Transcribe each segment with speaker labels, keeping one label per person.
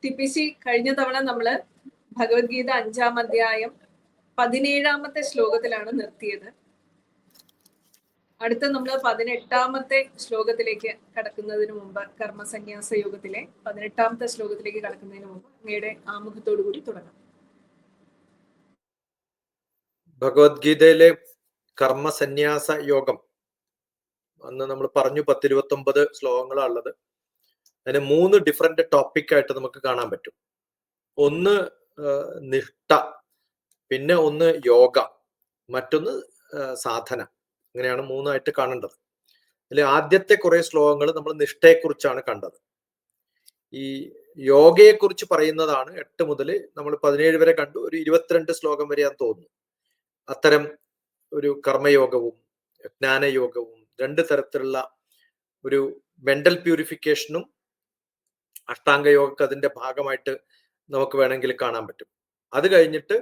Speaker 1: TPC കഴിഞ്ഞ തവണ നമ്മള് ഭഗവത്ഗീത 5-ാം അധ്യായം 17-ാമത്തെ ശ്ലോകത്തിലാണ് നിർത്തിയത്. അടുത്ത നമ്മൾ 18-ാമത്തെ ശ്ലോകത്തിലേക്ക് കടക്കുന്നതിന് മുമ്പ്, കർമ്മസന്യാസ യോഗത്തിലെ 18-ാമത്തെ ശ്ലോകത്തിലേക്ക് കടക്കുന്നതിന് മുമ്പ് അങ്ങയുടെ ആമുഖത്തോടു കൂടി തുടങ്ങാം.
Speaker 2: ഭഗവത്ഗീതയിലെ കർമ്മസന്യാസ യോഗം അന്ന് നമ്മൾ പറഞ്ഞു 10-29 ശ്ലോകങ്ങളാണ് ഉള്ളത്. അതിന് 3 ഡിഫറെന്റ് ടോപ്പിക് ആയിട്ട് നമുക്ക് കാണാൻ പറ്റും. ഒന്ന് നിഷ്ഠ, പിന്നെ ഒന്ന് യോഗ, മറ്റൊന്ന് സാധന. അങ്ങനെയാണ് 3ആയിട്ട് കാണേണ്ടത്. അതിൽ ആദ്യത്തെ കുറെ ശ്ലോകങ്ങൾ നമ്മൾ നിഷ്ഠയെക്കുറിച്ചാണ് കണ്ടത്. ഈ യോഗയെക്കുറിച്ച് പറയുന്നതാണ് 8 മുതൽ നമ്മൾ 17 വരെ കണ്ടു. ഒരു 22 ശ്ലോകം വരെയാന്ന് തോന്നുന്നു. അത്തരം ഒരു കർമ്മയോഗവും ജ്ഞാനയോഗവും 2 തരത്തിലുള്ള ഒരു മെന്റൽ പ്യൂരിഫിക്കേഷനും അഷ്ടാംഗ യോഗക്ക് അതിന്റെ ഭാഗമായിട്ട് നമുക്ക് വേണമെങ്കിൽ കാണാൻ പറ്റും. അത് കഴിഞ്ഞിട്ട്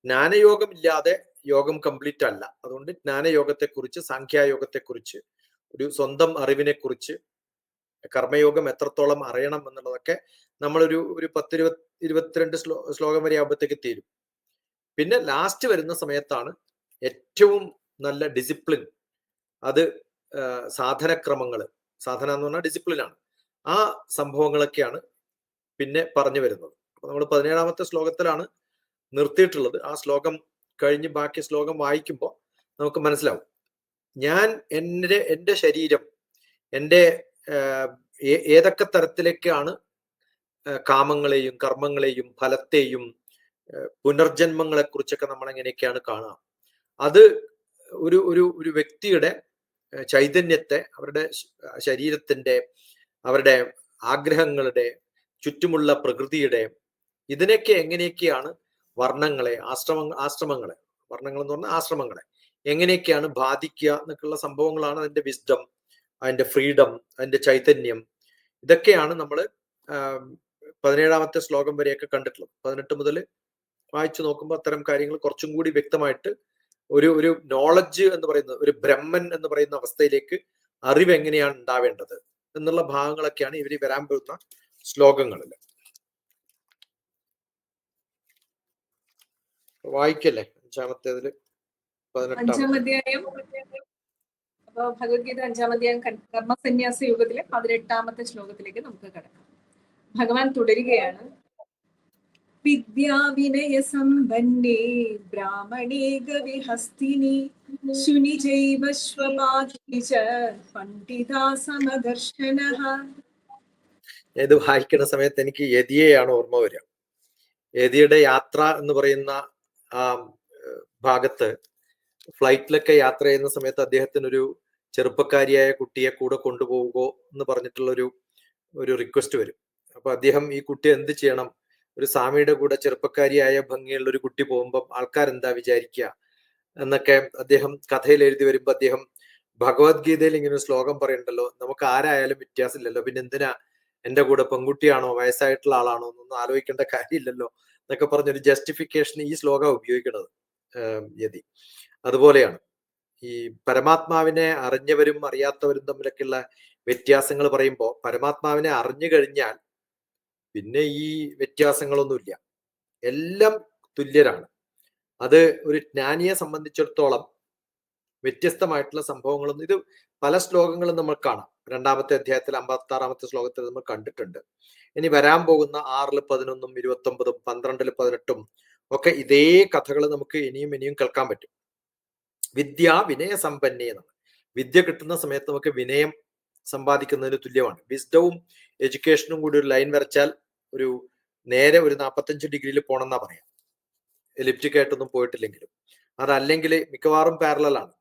Speaker 2: ജ്ഞാനയോഗം ഇല്ലാതെ യോഗം കംപ്ലീറ്റ് അല്ല. അതുകൊണ്ട് ജ്ഞാനയോഗത്തെക്കുറിച്ച്, സാഖ്യായോഗത്തെക്കുറിച്ച്, ഒരു സ്വന്തം അറിവിനെ കുറിച്ച്, കർമ്മയോഗം എത്രത്തോളം അറിയണം എന്നുള്ളതൊക്കെ നമ്മളൊരു 10-22 ശ്ലോകം വരെ ആകുമ്പോഴത്തേക്ക് തീരും. പിന്നെ ലാസ്റ്റ് വരുന്ന സമയത്താണ് ഏറ്റവും നല്ല ഡിസിപ്ലിൻ, അത് സാധനക്രമങ്ങൾ, സാധന എന്ന് പറഞ്ഞാൽ ഡിസിപ്ലിനാണ്, ആ സംഭവങ്ങളൊക്കെയാണ് പിന്നെ പറഞ്ഞു വരുന്നത്. അപ്പൊ നമ്മൾ 17-ാമത്തെ ശ്ലോകത്തിലാണ് നിർത്തിയിട്ടുള്ളത്. ആ ശ്ലോകം കഴിഞ്ഞ് ബാക്കി ശ്ലോകം വായിക്കുമ്പോൾ നമുക്ക് മനസ്സിലാവും. ഞാൻ എൻ്റെ ശരീരം, എൻ്റെ ഏതൊക്കെ തരത്തിലേക്കാണ് കാമങ്ങളെയും കർമ്മങ്ങളെയും ഫലത്തെയും പുനർജന്മങ്ങളെ കുറിച്ചൊക്കെ നമ്മൾ എങ്ങനെയൊക്കെയാണ് കാണുക. അത് ഒരു വ്യക്തിയുടെ ചൈതന്യത്തെ, അവരുടെ ശരീരത്തിന്റെ, അവരുടെ ആഗ്രഹങ്ങളുടെ, ചുറ്റുമുള്ള പ്രകൃതിയുടെ, ഇതിനൊക്കെ എങ്ങനെയൊക്കെയാണ് വർണ്ണങ്ങളെ, ആശ്രമങ്ങളെ, വർണ്ണങ്ങൾ എന്ന് പറഞ്ഞാൽ ആശ്രമങ്ങളെ എങ്ങനെയൊക്കെയാണ് ബാധിക്കുക എന്നൊക്കെയുള്ള സംഭവങ്ങളാണ് അതിന്റെ വിസ്ഡം, അതിന്റെ ഫ്രീഡം, അതിന്റെ ചൈതന്യം. ഇതൊക്കെയാണ് നമ്മൾ 17-ാമത്തെ ശ്ലോകം വരെയൊക്കെ കണ്ടിട്ടുള്ളത്. 18 മുതൽ വായിച്ചു നോക്കുമ്പോൾ അത്തരം കാര്യങ്ങൾ കുറച്ചും കൂടി വ്യക്തമായിട്ട് ഒരു നോളജ് എന്ന് പറയുന്നത്, ഒരു ബ്രഹ്മൻ എന്ന് പറയുന്ന അവസ്ഥയിലേക്ക് അറിവ് എങ്ങനെയാണ് ഉണ്ടാവേണ്ടത് എന്നുള്ള ഭാഗങ്ങളൊക്കെയാണ് ഇവർ വരാൻ പോകുന്ന ശ്ലോകങ്ങളിൽ. വായിക്കല്ലേ 5-ാമത്തേതില്
Speaker 1: 5-ാം അധ്യായം. അപ്പൊ ഭഗവത്ഗീത 5-ാം അധ്യായം കർമ്മസന്യാസ യോഗത്തിലെ 18-ാമത്തെ ശ്ലോകത്തിലേക്ക് നമുക്ക് കടക്കാം. ഭഗവാൻ തുടരുകയാണ്. വിദ്യാവിനയ സമ്പന്നേ ബ്രാഹ്മണേ ഗവിഹസ്തിനി ശുനി ചൈവ ശ്വപാകി ച പണ്ഡിതാ സമദർശനഃ.
Speaker 2: ഇത് വായിക്കുന്ന സമയത്ത് എനിക്ക് യതിയെയാണ് ഓർമ്മ വരിക. യതിയുടെ യാത്ര എന്ന് പറയുന്ന ആ ഭാഗത്ത് ഫ്ലൈറ്റിലൊക്കെ യാത്ര ചെയ്യുന്ന സമയത്ത് അദ്ദേഹത്തിനൊരു ചെറുപ്പക്കാരിയായ കുട്ടിയെ കൂടെ കൊണ്ടുപോകുകയോ എന്ന് പറഞ്ഞിട്ടുള്ള ഒരു റിക്വസ്റ്റ് വരും. അപ്പൊ അദ്ദേഹം ഈ കുട്ടി എന്ത് ചെയ്യണം, ഒരു സ്വാമിയുടെ കൂടെ ചെറുപ്പക്കാരിയായ ഭംഗിയുള്ള ഒരു കുട്ടി പോകുമ്പോൾ ആൾക്കാരെന്താ വിചാരിക്കുക എന്നൊക്കെ അദ്ദേഹം കഥയിൽ എഴുതി വരുമ്പോൾ അദ്ദേഹം ഭഗവത്ഗീതയിൽ ഇങ്ങനെ ഒരു ശ്ലോകം പറയുന്നുണ്ടല്ലോ, നമുക്ക് ആരായാലും വ്യത്യാസമില്ലല്ലോ, പിന്നെ എന്തിനാ എന്റെ കൂടെ പെൺകുട്ടിയാണോ വയസ്സായിട്ടുള്ള ആളാണോ എന്നൊന്നും ആലോചിക്കേണ്ട കാര്യമില്ലല്ലോ എന്നൊക്കെ പറഞ്ഞൊരു ജസ്റ്റിഫിക്കേഷൻ ഈ ശ്ലോകം ഉപയോഗിക്കുന്നത് യതി. അതുപോലെയാണ് ഈ പരമാത്മാവിനെ അറിഞ്ഞവരും അറിയാത്തവരും തമ്മിലൊക്കെയുള്ള വ്യത്യാസങ്ങൾ പറയുമ്പോൾ, പരമാത്മാവിനെ അറിഞ്ഞു കഴിഞ്ഞാൽ പിന്നെ ഈ വ്യത്യാസങ്ങളൊന്നുമില്ല, എല്ലാം തുല്യരാണ്. അത് ഒരു ജ്ഞാനിയെ സംബന്ധിച്ചിടത്തോളം വ്യത്യസ്തമായിട്ടുള്ള സംഭവങ്ങളൊന്നും, ഇത് പല ശ്ലോകങ്ങളും നമ്മൾ കാണാം. 2-ാമത്തെ അധ്യായത്തിൽ 56-ാമത്തെ ശ്ലോകത്തിൽ നമ്മൾ കണ്ടിട്ടുണ്ട്. ഇനി വരാൻ പോകുന്ന 6-ൽ 11-ഉം 29-ഉം 12-ൽ 18-ഉം ഒക്കെ ഇതേ കഥകൾ നമുക്ക് ഇനിയും കേൾക്കാൻ പറ്റും. വിദ്യ വിനയ സമ്പന്നേ എന്നാണ്. വിദ്യ കിട്ടുന്ന സമയത്ത് നമുക്ക് വിനയം സമ്പാദിക്കുന്നതിന് തുല്യമാണ്. വിസ്ഡവും എഡ്യൂക്കേഷനും കൂടി ഒരു ലൈൻ വരച്ചാൽ നേരെ ഒരു 45 ഡിഗ്രിയിൽ പോകണമെന്നാ പറയാം, എലിപ്റ്റിക് ആയിട്ടൊന്നും പോയിട്ടില്ലെങ്കിലും. അതല്ലെങ്കിൽ മിക്കവാറും പാരലലാണ്.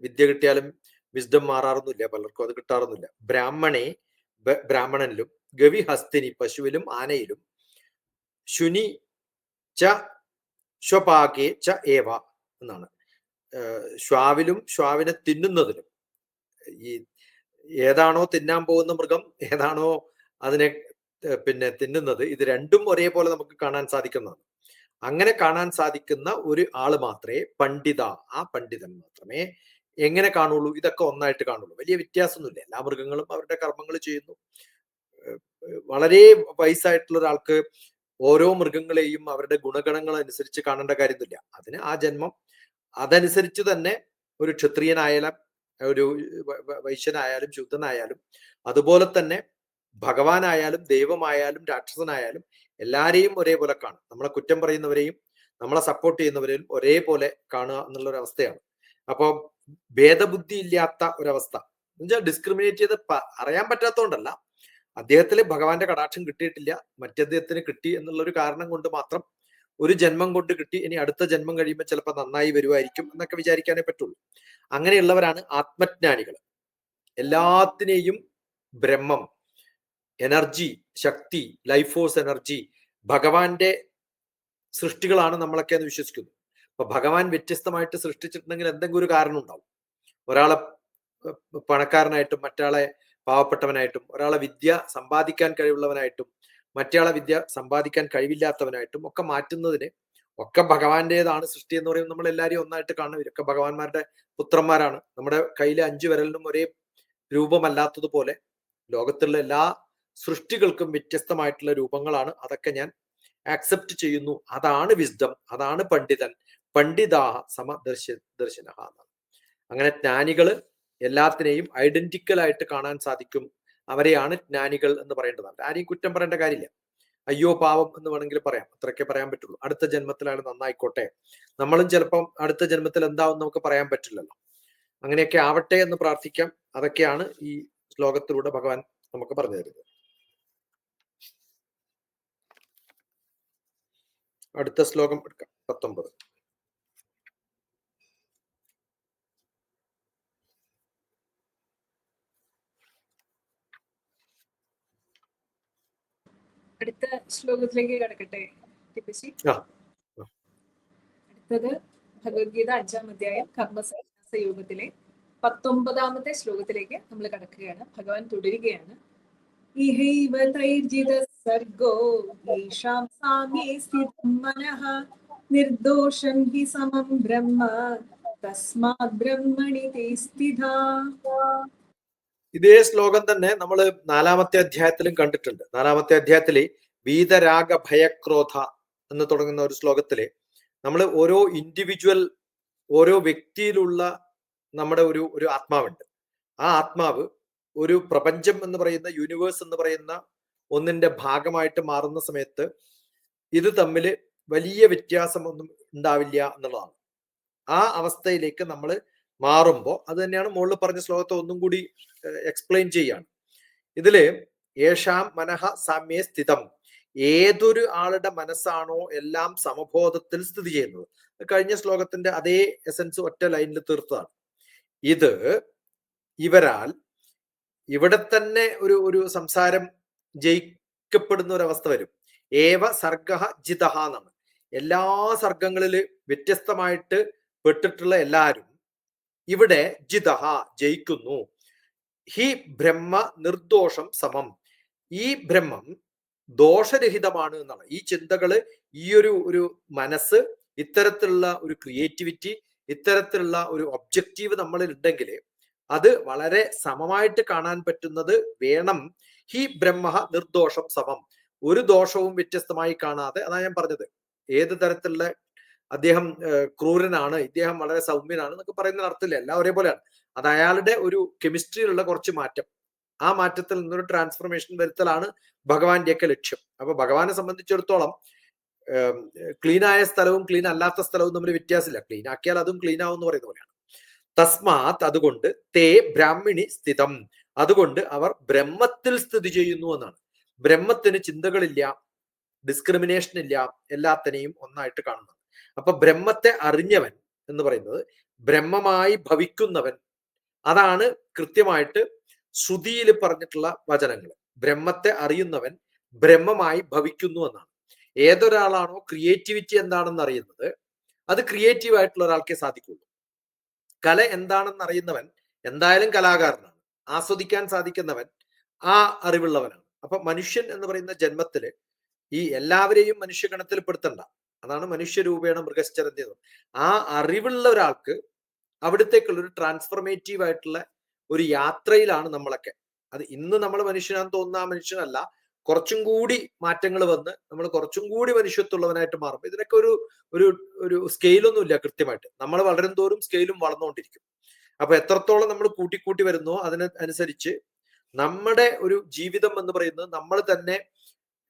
Speaker 2: വിദ്യ കിട്ടിയാലും വിസ്ഡം മാറാറൊന്നുമില്ല, പലർക്കും അത് കിട്ടാറൊന്നുമില്ല. ബ്രാഹ്മണനിലും ഗവി ഹസ്തിനി പശുവിലും ആനയിലും ശുനി ച ശ്വപാകേ ച ഏവ എന്നാണ്. ശ്വാവിലും ശ്വാവിനെ തിന്നുന്നതിലും, ഈ ഏതാണോ തിന്നാൻ പോകുന്ന മൃഗം, ഏതാണോ അതിനെ തിന്നുന്നത്, ഇത് രണ്ടും ഒരേപോലെ നമുക്ക് കാണാൻ സാധിക്കുന്നതാണ്. അങ്ങനെ കാണാൻ സാധിക്കുന്ന ഒരു ആള് മാത്രമേ പണ്ഡിത, ആ പണ്ഡിതൻ മാത്രമേ എങ്ങനെ കാണുള്ളൂ, ഇതൊക്കെ ഒന്നായിട്ട് കാണുള്ളൂ. വലിയ വ്യത്യാസമൊന്നുമില്ല. എല്ലാ മൃഗങ്ങളും അവരുടെ കർമ്മങ്ങൾ ചെയ്യുന്നു. വളരെ വയസ്സായിട്ടുള്ള ഒരാൾക്ക് ഓരോ മൃഗങ്ങളെയും അവരുടെ ഗുണഗണങ്ങൾ അനുസരിച്ച് കാണേണ്ട കാര്യമില്ല. അതിന് ആ ജന്മം അതനുസരിച്ച് തന്നെ ഒരു ക്ഷത്രിയനായാലും ഒരു വൈശ്യനായാലും ശൂദ്രനായാലും അതുപോലെ തന്നെ ഭഗവാനായാലും ദൈവമായാലും രാക്ഷസനായാലും എല്ലാരെയും ഒരേപോലെ കാണും. നമ്മളെ കുറ്റം പറയുന്നവരെയും നമ്മളെ സപ്പോർട്ട് ചെയ്യുന്നവരെയും ഒരേപോലെ കാണുക എന്നുള്ള ഒരു അവസ്ഥയാണ്. അപ്പൊ ഭേദബുദ്ധി ഇല്ലാത്ത ഒരവസ്ഥ എന്നുവെച്ചാൽ ഡിസ്ക്രിമിനേറ്റ് ചെയ്ത് അറിയാൻ പറ്റാത്തതുകൊണ്ടല്ല, അദ്ദേഹത്തിന് ഭഗവാന്റെ കടാക്ഷം കിട്ടിയിട്ടില്ല, മറ്റദ്ദേഹത്തിന് കിട്ടി എന്നുള്ള ഒരു കാരണം കൊണ്ട് മാത്രം ഒരു ജന്മം കൊണ്ട് കിട്ടി, ഇനി അടുത്ത ജന്മം കഴിയുമ്പോൾ ചിലപ്പോൾ നന്നായി വരുമായിരിക്കും എന്നൊക്കെ വിചാരിക്കാനേ പറ്റുള്ളൂ. അങ്ങനെയുള്ളവരാണ് ആത്മജ്ഞാനികൾ. എല്ലാത്തിനെയും ബ്രഹ്മം, എനർജി, ശക്തി, ലൈഫ് ഫോഴ്സ് എനർജി ഭഗവാന്റെ സൃഷ്ടികളാണ് നമ്മളൊക്കെ എന്ന് വിശ്വസിക്കുന്നു. അപ്പൊ ഭഗവാൻ വ്യത്യസ്തമായിട്ട് സൃഷ്ടിച്ചിട്ടുണ്ടെങ്കിൽ എന്തെങ്കിലും ഒരു കാരണം ഉണ്ടാവും. ഒരാളെ പണക്കാരനായിട്ടും മറ്റാളെ പാവപ്പെട്ടവനായിട്ടും, ഒരാളെ വിദ്യ സമ്പാദിക്കാൻ കഴിവുള്ളവനായിട്ടും മറ്റയാളെ വിദ്യ സമ്പാദിക്കാൻ കഴിവില്ലാത്തവനായിട്ടും ഒക്കെ മാറ്റുന്നതിന് ഒക്കെ ഭഗവാന്റേതാണ് സൃഷ്ടി എന്ന് പറയുമ്പോൾ നമ്മൾ എല്ലാവരെയും ഒന്നായിട്ട് കാണും. ഇവരൊക്കെ ഭഗവാന്മാരുടെ പുത്രന്മാരാണ്. നമ്മുടെ കയ്യിലെ 5 വിരലിനും ഒരേ രൂപമല്ലാത്തതുപോലെ ലോകത്തുള്ള എല്ലാ സൃഷ്ടികൾക്കും വ്യത്യസ്തമായിട്ടുള്ള രൂപങ്ങളാണ്. അതൊക്കെ ഞാൻ ആക്സെപ്റ്റ് ചെയ്യുന്നു. അതാണ് വിസ്ഡം, അതാണ് പണ്ഡിതൻ. പണ്ഡിതാഹ സമദർശന. അങ്ങനെ ജ്ഞാനികള് എല്ലാത്തിനെയും ഐഡന്റിക്കൽ ആയിട്ട് കാണാൻ സാധിക്കും. അവരെയാണ് ജ്ഞാനികൾ എന്ന് പറയേണ്ടതാണ്. ആരെയും കുറ്റം പറയേണ്ട കാര്യമില്ല. അയ്യോ പാവം എന്ന് വേണമെങ്കിൽ പറയാം, അത്രയൊക്കെ പറയാൻ പറ്റുള്ളൂ. അടുത്ത ജന്മത്തിലാണ് നന്നായിക്കോട്ടെ, നമ്മളും ചിലപ്പം അടുത്ത ജന്മത്തിൽ എന്താവും നമുക്ക് പറയാൻ പറ്റില്ലല്ലോ. അങ്ങനെയൊക്കെ ആവട്ടെ എന്ന് പ്രാർത്ഥിക്കാം. അതൊക്കെയാണ് ഈ ശ്ലോകത്തിലൂടെ ഭഗവാൻ നമുക്ക് പറഞ്ഞു തരുന്നത്. അടുത്ത ശ്ലോകം എടുക്കാം, 19.
Speaker 1: അടുത്ത ശ്ലോകത്തിലേക്ക് കടക്കട്ടെ ടിപ്പച്ചി. അടുത്തത് ഭഗവത്ഗീത 5-ാം അധ്യായം കർമ്മസന്യാസ യോഗത്തിലെ 19-ാമത്തെ ശ്ലോകത്തിലേക്ക് നമ്മൾ കടക്കുകയാണ്. ഭഗവാൻ തുടരുകയാണ്. ഇഹൈവ തൈർജിത സർഗോ യേഷാം സാമ്യേ സ്ഥിതം മനഃ നിർദോഷം ഹി സമം ബ്രഹ്മ തസ്മാത് ബ്രഹ്മണി തേ സ്ഥിതാ.
Speaker 2: ഇതേ ശ്ലോകം തന്നെ നമ്മൾ 4-ാമത്തെ അധ്യായത്തിലും കണ്ടിട്ടുണ്ട്. 4-ാമത്തെ അധ്യായത്തില് വീതരാഗ ഭയക്രോധ എന്ന് തുടങ്ങുന്ന ഒരു ശ്ലോകത്തില് നമ്മൾ ഓരോ ഇൻഡിവിജ്വൽ, ഓരോ വ്യക്തിയിലുള്ള നമ്മുടെ ഒരു ആത്മാവുണ്ട്. ആ ആത്മാവ് ഒരു പ്രപഞ്ചം എന്ന് പറയുന്ന, യൂണിവേഴ്സ് എന്ന് പറയുന്ന ഒന്നിന്റെ ഭാഗമായിട്ട് മാറുന്ന സമയത്ത് ഇത് തമ്മിൽ വലിയ വ്യത്യാസമൊന്നും ഉണ്ടാവില്ല എന്നുള്ളതാണ്. ആ അവസ്ഥയിലേക്ക് നമ്മൾ മാറുമ്പോൾ, അത് തന്നെയാണ് മുകളിൽ പറഞ്ഞ ശ്ലോകത്തെ ഒന്നും കൂടി എക്സ്പ്ലെയിൻ ചെയ്യാണ്. ഇതില് യേഷാം മനഃ സാമ്യേ സ്ഥിതം, ഏതൊരു ആളുടെ മനസ്സാണോ എല്ലാം സമബോധത്തിൽ സ്ഥിതി ചെയ്യുന്നത്. കഴിഞ്ഞ ശ്ലോകത്തിന്റെ അതേ എസൻസ് ഒറ്റ ലൈനിൽ തീർത്തതാണ്. ഇത് ഇവരാൽ ഇവിടെ തന്നെ ഒരു സംസാരം ജയിക്കപ്പെടുന്ന ഒരവസ്ഥ വരും. ഏവ സർഗ ജിതഹ എന്നാണ്. എല്ലാ സർഗങ്ങളില് വ്യത്യസ്തമായിട്ട് പെട്ടിട്ടുള്ള എല്ലാവരും ഇവിടെ ജിതഹ ജയിക്കുന്നു. ഹി ബ്രഹ്മ നിർദോഷം സമം, ഈ ബ്രഹ്മം ദോഷരഹിതമാണ് എന്നാണ്. ഈ ചിന്തകള്, ഈ ഒരു മനസ്സ്, ഇത്തരത്തിലുള്ള ഒരു ക്രിയേറ്റിവിറ്റി, ഇത്തരത്തിലുള്ള ഒരു ഒബ്ജക്റ്റീവ് നമ്മളിൽ ഉണ്ടെങ്കിൽ അത് വളരെ സമമായിട്ട് കാണാൻ പറ്റുന്നത് വേണം. ഹി ബ്രഹ്മ നിർദോഷം സമം, ഒരു ദോഷവും വ്യത്യസ്തമായി കാണാതെ. അതാണ് ഞാൻ പറഞ്ഞത്. ഏത് തരത്തിലുള്ള അദ്ദേഹം ക്രൂരനാണ്, ഇദ്ദേഹം വളരെ സൗമ്യനാണ് എന്നൊക്കെ പറയുന്ന അർത്ഥമില്ല. എല്ലാം ഒരേപോലെയാണ്. അത് അയാളുടെ ഒരു കെമിസ്ട്രിയിലുള്ള കുറച്ച് മാറ്റം, ആ മാറ്റത്തിൽ നിന്നൊരു ട്രാൻസ്ഫർമേഷൻ വരുത്തലാണ് ഭഗവാന്റെയൊക്കെ ലക്ഷ്യം. അപ്പൊ ഭഗവാനെ സംബന്ധിച്ചിടത്തോളം ക്ലീൻ ആയ സ്ഥലവും ക്ലീൻ അല്ലാത്ത സ്ഥലവും തമ്മിൽ വ്യത്യാസമില്ല. ക്ലീൻ ആക്കിയാൽ അതും ക്ലീൻ ആവും എന്ന് പറയുന്ന പോലെയാണ്. തസ്മാത്, അതുകൊണ്ട്, തേ ബ്രാഹ്മിണി സ്ഥിതം, അതുകൊണ്ട് അവർ ബ്രഹ്മത്തിൽ സ്ഥിതി ചെയ്യുന്നു എന്നാണ്. ബ്രഹ്മത്തിന് ചിന്തകളില്ല, ഡിസ്ക്രിമിനേഷൻ ഇല്ല, എല്ലാത്തിനെയും ഒന്നായിട്ട് കാണുന്നത്. അപ്പൊ ബ്രഹ്മത്തെ അറിഞ്ഞവൻ എന്ന് പറയുന്നത് ബ്രഹ്മമായി ഭവിക്കുന്നവൻ. അതാണ് കൃത്യമായിട്ട് ശ്രുതിയിൽ പറഞ്ഞിട്ടുള്ള വചനങ്ങൾ. ബ്രഹ്മത്തെ അറിയുന്നവൻ ബ്രഹ്മമായി ഭവിക്കുന്നു എന്നാണ്. ഏതൊരാളാണോ ക്രിയേറ്റിവിറ്റി എന്താണെന്ന് അറിയുന്നത്, അത് ക്രിയേറ്റീവ് ആയിട്ടുള്ള ഒരാൾക്കേ സാധിക്കുള്ളൂ. കല എന്താണെന്ന് അറിയുന്നവൻ എന്തായാലും കലാകാരനാണ്. ആസ്വദിക്കാൻ സാധിക്കുന്നവൻ ആ അറിവുള്ളവനാണ്. അപ്പൊ മനുഷ്യൻ എന്ന് പറയുന്ന ജന്മത്തില് ഈ എല്ലാവരെയും മനുഷ്യഗണത്തിൽ പെടുത്തണ്ട. അതാണ് മനുഷ്യരൂപേണ മൃഗശ്ചരന്തി. ആ അറിവുള്ള ഒരാൾക്ക് അവിടത്തേക്കുള്ള ഒരു ട്രാൻസ്ഫോർമേറ്റീവ് ആയിട്ടുള്ള ഒരു യാത്രയിലാണ് നമ്മളൊക്കെ. അത് ഇന്ന് നമ്മൾ മനുഷ്യനാന്ന് തോന്നുന്ന ആ മനുഷ്യനല്ല, കുറച്ചും കൂടി മാറ്റങ്ങൾ വന്ന് നമ്മൾ കുറച്ചും കൂടി മനുഷ്യത്വമുള്ളവനായിട്ട് മാറും. ഇതിനൊക്കെ ഒരു ഒരു ഒരു സ്കെയിലൊന്നും ഇല്ല കൃത്യമായിട്ട്. നമ്മൾ വളരും തോറും സ്കെയിലും വളർന്നുകൊണ്ടിരിക്കും. അപ്പൊ എത്രത്തോളം നമ്മൾ കൂട്ടി വരുന്നോ അനുസരിച്ച് നമ്മുടെ ഒരു ജീവിതം എന്ന് പറയുന്നത് നമ്മൾ തന്നെ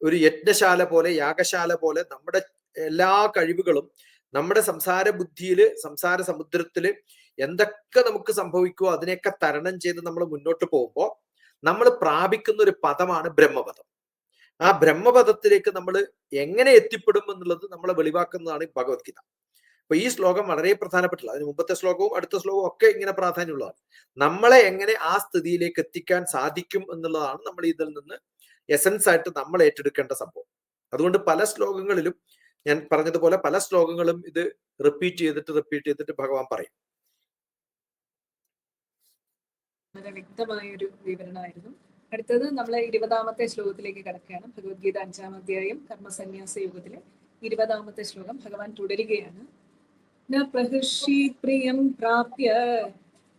Speaker 2: ഒരു യജ്ഞശാല പോലെ, യാഗശാല പോലെ നമ്മുടെ എല്ലാ കഴിവുകളും നമ്മുടെ സംസാര ബുദ്ധിയില്, സംസാര സമുദ്രത്തില് എന്തൊക്കെ നമുക്ക് സംഭവിക്കുമോ അതിനെയൊക്കെ തരണം ചെയ്ത് നമ്മൾ മുന്നോട്ട് പോകുമ്പോൾ നമ്മൾ പ്രാപിക്കുന്ന ഒരു പദമാണ് ബ്രഹ്മപദം. ആ ബ്രഹ്മപദത്തിലേക്ക് നമ്മൾ എങ്ങനെ എത്തിപ്പെടും എന്നുള്ളത് നമ്മളെ വെളിവാക്കുന്നതാണ് ഭഗവത്ഗീത. അപ്പൊ ഈ ശ്ലോകം വളരെ പ്രധാനപ്പെട്ടല്ല. അതിന് മുമ്പത്തെ ശ്ലോകവും അടുത്ത ശ്ലോകവും ഒക്കെ ഇങ്ങനെ പ്രാധാന്യമുള്ളതാണ്. നമ്മളെ എങ്ങനെ ആ സ്ഥിതിയിലേക്ക് എത്തിക്കാൻ സാധിക്കും എന്നുള്ളതാണ് നമ്മൾ ഇതിൽ നിന്ന് എസൻസ് ആയിട്ട് നമ്മൾ ഏറ്റെടുക്കേണ്ട സംഭവം. അതുകൊണ്ട് പല ശ്ലോകങ്ങളിലും ഞാൻ പറഞ്ഞതുപോലെ പല ശ്ലോകങ്ങളും ഇത് റിപ്പീറ്റ് ചെയ്തിട്ട് ഭഗവാൻ പറയും.
Speaker 1: വളരെ വ്യക്തമായ ഒരു വിവരണമായിരുന്നു. അടുത്തത് നമ്മൾ 20ാമത്തെ ശ്ലോകത്തിലേക്ക് കടക്കുകയാണ്. ഭഗവത്ഗീത 5ാം അധ്യായം കർമ്മസന്യാസ യോഗത്തിലെ 20ാമത്തെ ശ്ലോകം ഭഗവാൻ തുടരുകയാണ്. ന പ്രഹൃഷീത് പ്രിയം പ്രാപ്യ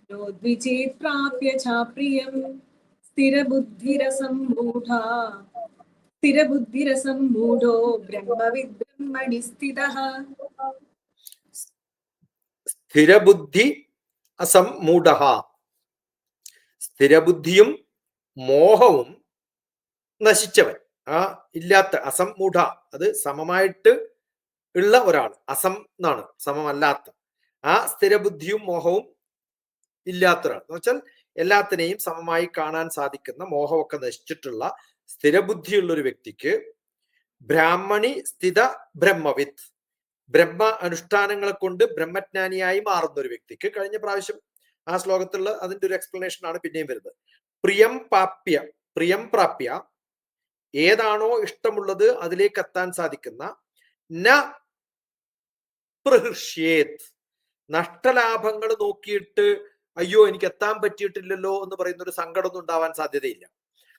Speaker 1: നോദ്വിജേത് പ്രാപ്യ ചാപ്രിയം സ്ഥിരബുദ്ധിരസംമൂഢോ ബ്രഹ്മവിദ് ബ്രഹ്മണി സ്ഥിതഃ.
Speaker 2: സ്ഥിരബുദ്ധി അസംമൂഢഃ. സ്ഥിരബുദ്ധിയും മോഹവും നശിച്ചവൻ, ആ ഇല്ലാത്ത അസംമൂഢ, അത് സമമായിട്ട് ഉള്ള ഒരാൾ. അസം എന്നാണ് സമമല്ലാത്ത. ആ സ്ഥിരബുദ്ധിയും മോഹവും ഇല്ലാത്ത ഒരാൾ എന്ന് വെച്ചാൽ എല്ലാത്തിനെയും സമമായി കാണാൻ സാധിക്കുന്ന, മോഹമൊക്കെ നശിച്ചിട്ടുള്ള സ്ഥിരബുദ്ധിയുള്ള ഒരു വ്യക്തിക്ക് ബ്രാഹ്മണി സ്ഥിത ബ്രഹ്മവിത്ത്, ബ്രഹ്മ അനുഷ്ഠാനങ്ങളെ കൊണ്ട് ബ്രഹ്മജ്ഞാനിയായി മാറുന്ന ഒരു വ്യക്തിക്ക്, കഴിഞ്ഞ പ്രാവശ്യം ആ ശ്ലോകത്തിലുള്ള അതിന്റെ ഒരു എക്സ്പ്ലനേഷൻ ആണ് പിന്നെയും വരുന്നത്. പ്രിയം പ്രാപ്യ ഏതാണോ ഇഷ്ടമുള്ളത് അതിലേക്ക് എത്താൻ സാധിക്കുന്ന, ന പ്രഹൃഷ്യേത്, നഷ്ടലാഭങ്ങൾ നോക്കിയിട്ട് അയ്യോ എനിക്ക് എത്താൻ പറ്റിയിട്ടില്ലല്ലോ എന്ന് പറയുന്ന ഒരു സങ്കടമൊന്നും ഉണ്ടാവാൻ സാധ്യതയില്ല.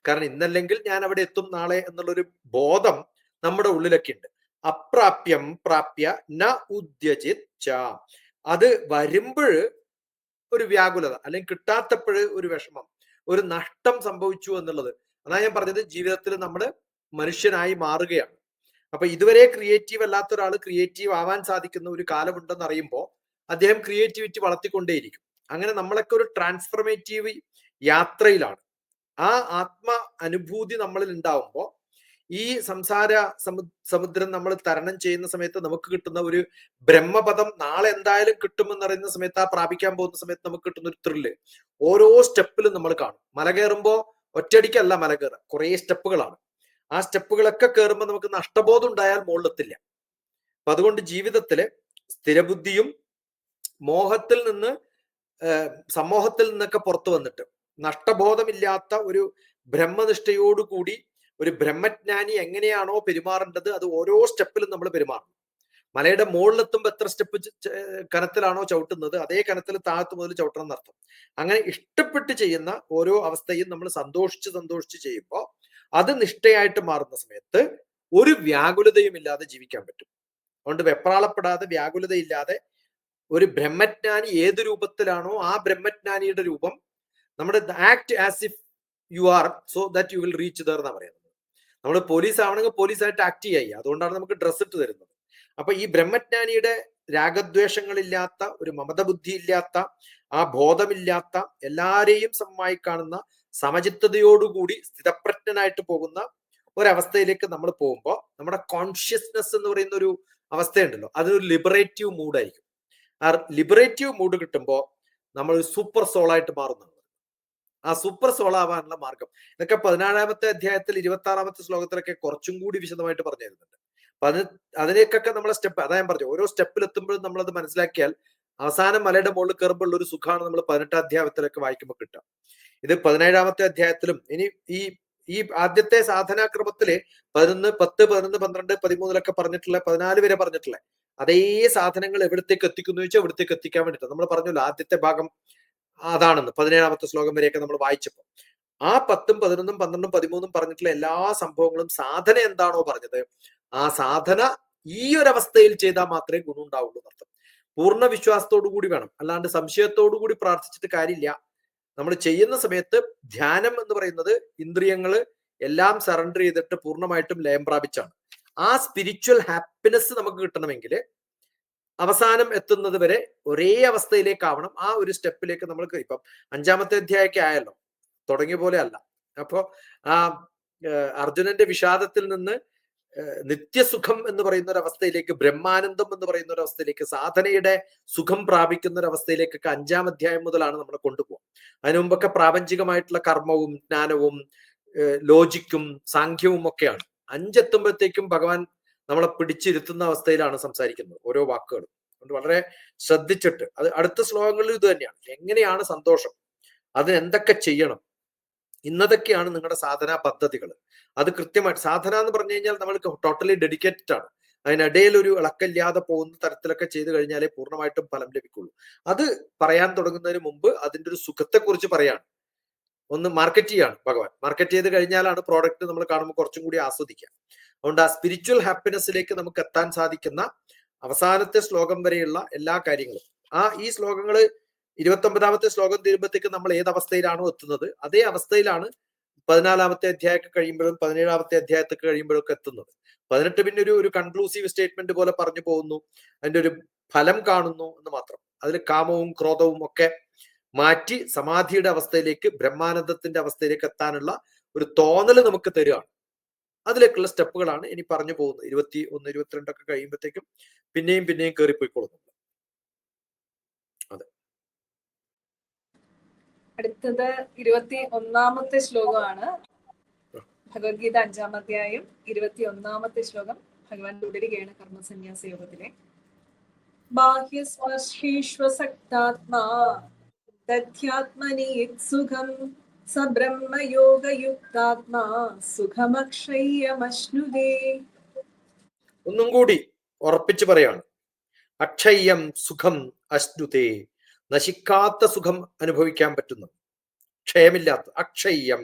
Speaker 2: കാരണം ഇന്നല്ലെങ്കിൽ ഞാൻ അവിടെ എത്തും നാളെ എന്നുള്ളൊരു ബോധം നമ്മുടെ ഉള്ളിലൊക്കെ ഉണ്ട്. അപ്രാപ്യം പ്രാപ്യ ന ഉദ്യജിത് ച, അത് വരുമ്പോൾ ഒരു വ്യാകുലത അല്ലെങ്കിൽ കിട്ടാത്തപ്പോൾ ഒരു വിഷമം, ഒരു നഷ്ടം സംഭവിച്ചു എന്നുള്ളത്. അതാ ഞാൻ പറഞ്ഞത്, ജീവിതത്തിൽ നമ്മൾ മനുഷ്യനായി മാറുകയാണ്. അപ്പൊ ഇതുവരെ ക്രിയേറ്റീവ് അല്ലാത്ത ഒരാൾ ക്രിയേറ്റീവ് ആവാൻ സാധിക്കുന്ന ഒരു കാലമുണ്ടെന്ന് അറിയുമ്പോൾ അദ്ദേഹം ക്രിയേറ്റിവിറ്റി വളർത്തിക്കൊണ്ടേയിരിക്കും. അങ്ങനെ നമ്മളൊക്കെ ഒരു ട്രാൻസ്ഫർമേറ്റീവ് യാത്രയിലാണ്. ആ ആത്മ അനുഭൂതി നമ്മളിൽ ഉണ്ടാവുമ്പോൾ ഈ സംസാര സമുദ്രം നമ്മൾ തരണം ചെയ്യുന്ന സമയത്ത് നമുക്ക് കിട്ടുന്ന ഒരു ബ്രഹ്മപദം നാളെ എന്തായാലും കിട്ടുമെന്നറിയുന്ന സമയത്ത്, ആ പ്രാപിക്കാൻ പോകുന്ന സമയത്ത് നമുക്ക് കിട്ടുന്ന ഒരു ത്രില്ല് ഓരോ സ്റ്റെപ്പിലും നമ്മൾ കാണും. മല കയറുമ്പോൾ ഒറ്റയടിക്കല്ല മല കയറുക, കുറേ സ്റ്റെപ്പുകളാണ്. ആ സ്റ്റെപ്പുകളൊക്കെ കയറുമ്പോൾ നമുക്ക് നഷ്ടബോധം ഉണ്ടായാൽ മുകളിലെത്തില്ല. അപ്പൊ അതുകൊണ്ട് ജീവിതത്തില് സ്ഥിരബുദ്ധിയും മോഹത്തിൽ നിന്ന് സമൂഹത്തിൽ നിന്നൊക്കെ പുറത്തു വന്നിട്ട് നഷ്ടബോധമില്ലാത്ത ഒരു ബ്രഹ്മനിഷ്ഠയോടുകൂടി ഒരു ബ്രഹ്മജ്ഞാനി എങ്ങനെയാണോ പെരുമാറേണ്ടത് അത് ഓരോ സ്റ്റെപ്പിലും നമ്മൾ പെരുമാറണം. മലയുടെ മുകളിലെത്തുമ്പോൾ എത്ര സ്റ്റെപ്പ് കനത്തിലാണോ ചവിട്ടുന്നത് അതേ കനത്തിൽ താഴത്ത് മുതൽ ചവിട്ടണം എന്നർത്ഥം. അങ്ങനെ ഇഷ്ടപ്പെട്ട് ചെയ്യുന്ന ഓരോ അവസ്ഥയും നമ്മൾ സന്തോഷിച്ച് ചെയ്യുമ്പോൾ അത് നിഷ്ഠയായിട്ട് മാറുന്ന സമയത്ത് ഒരു വ്യാകുലതയും ഇല്ലാതെ ജീവിക്കാൻ പറ്റും. അതുകൊണ്ട് വെപ്രാളപ്പെടാതെ, വ്യാകുലതയില്ലാതെ ഒരു ബ്രഹ്മജ്ഞാനി ഏത് രൂപത്തിലാണോ ആ ബ്രഹ്മജ്ഞാനിയുടെ രൂപം നമ്മുടെ act as if you are so that you will reach there എന്നാ പറയുന്നത്. നമ്മൾ പോലീസ് ആവണമെങ്കിൽ പോലീസായിട്ട് ആക്ട് ചെയ്യുക, അതുകൊണ്ടാണ് നമുക്ക് ഡ്രസ്സ് ഇട്ട് തരുന്നത്. അപ്പൊ ഈ ബ്രഹ്മജ്ഞാനിയുടെ രാഗദ്വേഷങ്ങളില്ലാത്ത, ഒരു മമതബുദ്ധി ഇല്ലാത്ത, ആ ബോധമില്ലാത്ത, എല്ലാരെയും സമമായി കാണുന്ന, സമചിത്തതയോടുകൂടി സ്ഥിതപ്രജ്ഞനായിട്ട് പോകുന്ന ഒരവസ്ഥയിലേക്ക് നമ്മൾ പോകുമ്പോൾ നമ്മുടെ കോൺഷ്യസ്നെസ് എന്ന് പറയുന്ന ഒരു അവസ്ഥയുണ്ടല്ലോ, അതൊരു ലിബറേറ്റീവ് മൂഡായിരിക്കും. ആ ലിബറേറ്റീവ് മൂഡ് കിട്ടുമ്പോൾ നമ്മൾ ഒരു സൂപ്പർ സോളായിട്ട് മാറുന്നതാണ്. ആ സൂപ്പർ സോൾ ആവാനുള്ള മാർഗം ഇതൊക്കെ 17ാമത്തെ അധ്യായത്തിൽ 26ാമത്തെ ശ്ലോകത്തിലൊക്കെ കുറച്ചും കൂടി വിശദമായിട്ട് പറഞ്ഞു തരുന്നുണ്ട്. അപ്പൊ അതിലേക്കൊക്കെ നമ്മളെ സ്റ്റെപ്പ്, അതാ ഞാൻ പറഞ്ഞു, ഓരോ സ്റ്റെപ്പിൽ എത്തുമ്പോഴും നമ്മളത് മനസ്സിലാക്കിയാൽ അവസാനം മലയുടെ മുകളിൽ കയറുമ്പോൾ ഒരു സുഖമാണ് നമ്മൾ 18ാം അധ്യായത്തിലൊക്കെ വായിക്കുമ്പോൾ കിട്ടുക. ഇത് 17ാമത്തെ അധ്യായത്തിലും ഇനി ഈ ആദ്യത്തെ സാധനാക്രമത്തില് 11, 10, 11, 12, 13 പറഞ്ഞിട്ടുള്ള 14 വരെ പറഞ്ഞിട്ടുള്ള അതേ സാധനങ്ങൾ എവിടത്തേക്ക് എത്തിക്കുന്നു വെച്ചാൽ എവിടത്തേക്ക് എത്തിക്കാൻ വേണ്ടിയിട്ട് നമ്മൾ പറഞ്ഞല്ലോ. ആദ്യത്തെ ഭാഗം അതാണെന്ന് 17ാമത്തെ ശ്ലോകം വരെയൊക്കെ നമ്മൾ വായിച്ചപ്പോൾ ആ 10, 11, 12, 13 പറഞ്ഞിട്ടുള്ള എല്ലാ സംഭവങ്ങളും സാധന എന്താണോ പറഞ്ഞത് ആ സാധന ഈ ഒരു അവസ്ഥയിൽ ചെയ്താൽ മാത്രമേ ഗുണം ഉണ്ടാവുള്ളൂ എന്നർത്ഥം. പൂർണ്ണ വിശ്വാസത്തോടു കൂടി വേണം, അല്ലാണ്ട് സംശയത്തോടു കൂടി പ്രാർത്ഥിച്ചിട്ട് കാര്യമില്ല. നമ്മൾ ചെയ്യുന്ന സമയത്ത് ധ്യാനം എന്ന് പറയുന്നത് ഇന്ദ്രിയങ്ങള് എല്ലാം സറണ്ടർ ചെയ്തിട്ട് പൂർണ്ണമായിട്ടും ലയം പ്രാപിച്ചാണ്. ആ സ്പിരിച്വൽ ഹാപ്പിനെസ് നമുക്ക് കിട്ടണമെങ്കിൽ അവസാനം എത്തുന്നത് വരെ ഒരേ അവസ്ഥയിലേക്കാവണം. ആ ഒരു സ്റ്റെപ്പിലേക്ക് നമ്മൾ ഇപ്പം 5ാമത്തെ അധ്യായമൊക്കെ ആയല്ലോ, തുടങ്ങിയ പോലെ അല്ല. അപ്പോ ആ അർജുനന്റെ വിഷാദത്തിൽ നിന്ന് നിത്യസുഖം എന്ന് പറയുന്ന ഒരു അവസ്ഥയിലേക്ക്, ബ്രഹ്മാനന്ദം എന്ന് പറയുന്ന ഒരു അവസ്ഥയിലേക്ക്, സാധനയുടെ സുഖം പ്രാപിക്കുന്ന ഒരു അവസ്ഥയിലേക്കൊക്കെ 5ാം അധ്യായം മുതലാണ് നമ്മളെ കൊണ്ടുപോകും. അതിനു മുമ്പൊക്കെ പ്രാപഞ്ചികമായിട്ടുള്ള കർമ്മവും ജ്ഞാനവും ലോജിക്കും സാഖ്യവും ഒക്കെയാണ്. 5 എത്തുമ്പോഴത്തേക്കും ഭഗവാൻ നമ്മളെ പിടിച്ചിരുത്തുന്ന അവസ്ഥയിലാണ് സംസാരിക്കുന്നത് ഓരോ വാക്കുകളും. അതുകൊണ്ട് വളരെ ശ്രദ്ധിച്ചിട്ട്, അത് അടുത്ത ശ്ലോകങ്ങളിൽ ഇത് തന്നെയാണ്. എങ്ങനെയാണ് സന്തോഷം, അതിന് എന്തൊക്കെ ചെയ്യണം, ഇന്നതൊക്കെയാണ് നിങ്ങളുടെ സാധനാ പദ്ധതികൾ. അത് കൃത്യമായിട്ട് സാധന എന്ന് പറഞ്ഞു കഴിഞ്ഞാൽ നമ്മൾ ടോട്ടലി ഡെഡിക്കേറ്റഡ് ആണ്. അതിനിടയിൽ ഒരു ഇളക്കല്ലാതെ പോകുന്ന തരത്തിലൊക്കെ ചെയ്തു കഴിഞ്ഞാലേ പൂർണ്ണമായിട്ടും ഫലം ലഭിക്കുള്ളൂ. അത് പറയാൻ തുടങ്ങുന്നതിന് മുമ്പ് അതിന്റെ ഒരു സുഖത്തെക്കുറിച്ച് പറയാണ്. ഒന്ന് മാർക്കറ്റ് ചെയ്യാണ് ഭഗവാൻ. മാർക്കറ്റ് ചെയ്ത് കഴിഞ്ഞാലാണ് പ്രോഡക്റ്റ് നമ്മൾ കാണുമ്പോൾ കുറച്ചും കൂടി ആസ്വദിക്കുക. അതുകൊണ്ട് ആ സ്പിരിച്വൽ ഹാപ്പിനെസ്സിലേക്ക് നമുക്ക് എത്താൻ സാധിക്കുന്ന അവസാനത്തെ ശ്ലോകം വരെയുള്ള എല്ലാ കാര്യങ്ങളും, ഈ ശ്ലോകങ്ങൾ 29ാമത്തെ ശ്ലോകം തീരുമ്പോഴത്തേക്ക് നമ്മൾ ഏത് അവസ്ഥയിലാണോ എത്തുന്നത് അതേ അവസ്ഥയിലാണ് 14ാമത്തെ അധ്യായമൊക്കെ കഴിയുമ്പോഴും 17ാമത്തെ അധ്യായത്തൊക്കെ കഴിയുമ്പോഴൊക്കെ എത്തുന്നത്. 18 പിന്നെ ഒരു കൺക്ലൂസീവ് സ്റ്റേറ്റ്മെന്റ് പോലെ പറഞ്ഞു പോകുന്നു, അതിന്റെ ഒരു ഫലം കാണുന്നു എന്ന് മാത്രം. അതിൽ കാമവും ക്രോധവും ഒക്കെ മാറ്റി സമാധിയുടെ അവസ്ഥയിലേക്ക്, ബ്രഹ്മാനന്ദത്തിന്റെ അവസ്ഥയിലേക്ക് എത്താനുള്ള ഒരു തോന്നൽ നമുക്ക് തരികയാണ്. അതിലേക്കുള്ള സ്റ്റെപ്പുകളാണ് ഇനി പറഞ്ഞു പോകുന്നത്. 21, 22 ഒക്കെ കഴിയുമ്പോഴത്തേക്കും പിന്നെയും കയറിപ്പോയിക്കൊള്ളുന്നു. അതെ,
Speaker 1: അടുത്തത് 21ാമത്തെ ശ്ലോകമാണ്. ഭഗവത്ഗീത 5ാം അധ്യായം 21ാമത്തെ ശ്ലോകം. ഭഗവാൻ തുടരുകയാണ് കർമ്മസന്യാസ യോഗത്തിലെ. ബാഹ്യസ്പർശീഷ്വസക്താത്മാ തഥ്യാത്മനി സുഖം സബ്രഹ്മയോഗയുക്താത്മാ സുഖമക്ഷയ്യമശ്നുതേ.
Speaker 2: ഒന്നും കൂടി ഉറപ്പിച്ചു പറയാണ്. അക്ഷയ്യം സുഖം അശ്നുതേ, നശിക്കാത്ത സുഖം അനുഭവിക്കാൻ പറ്റുന്നു, ക്ഷയമില്ലാത്ത അക്ഷയ്യം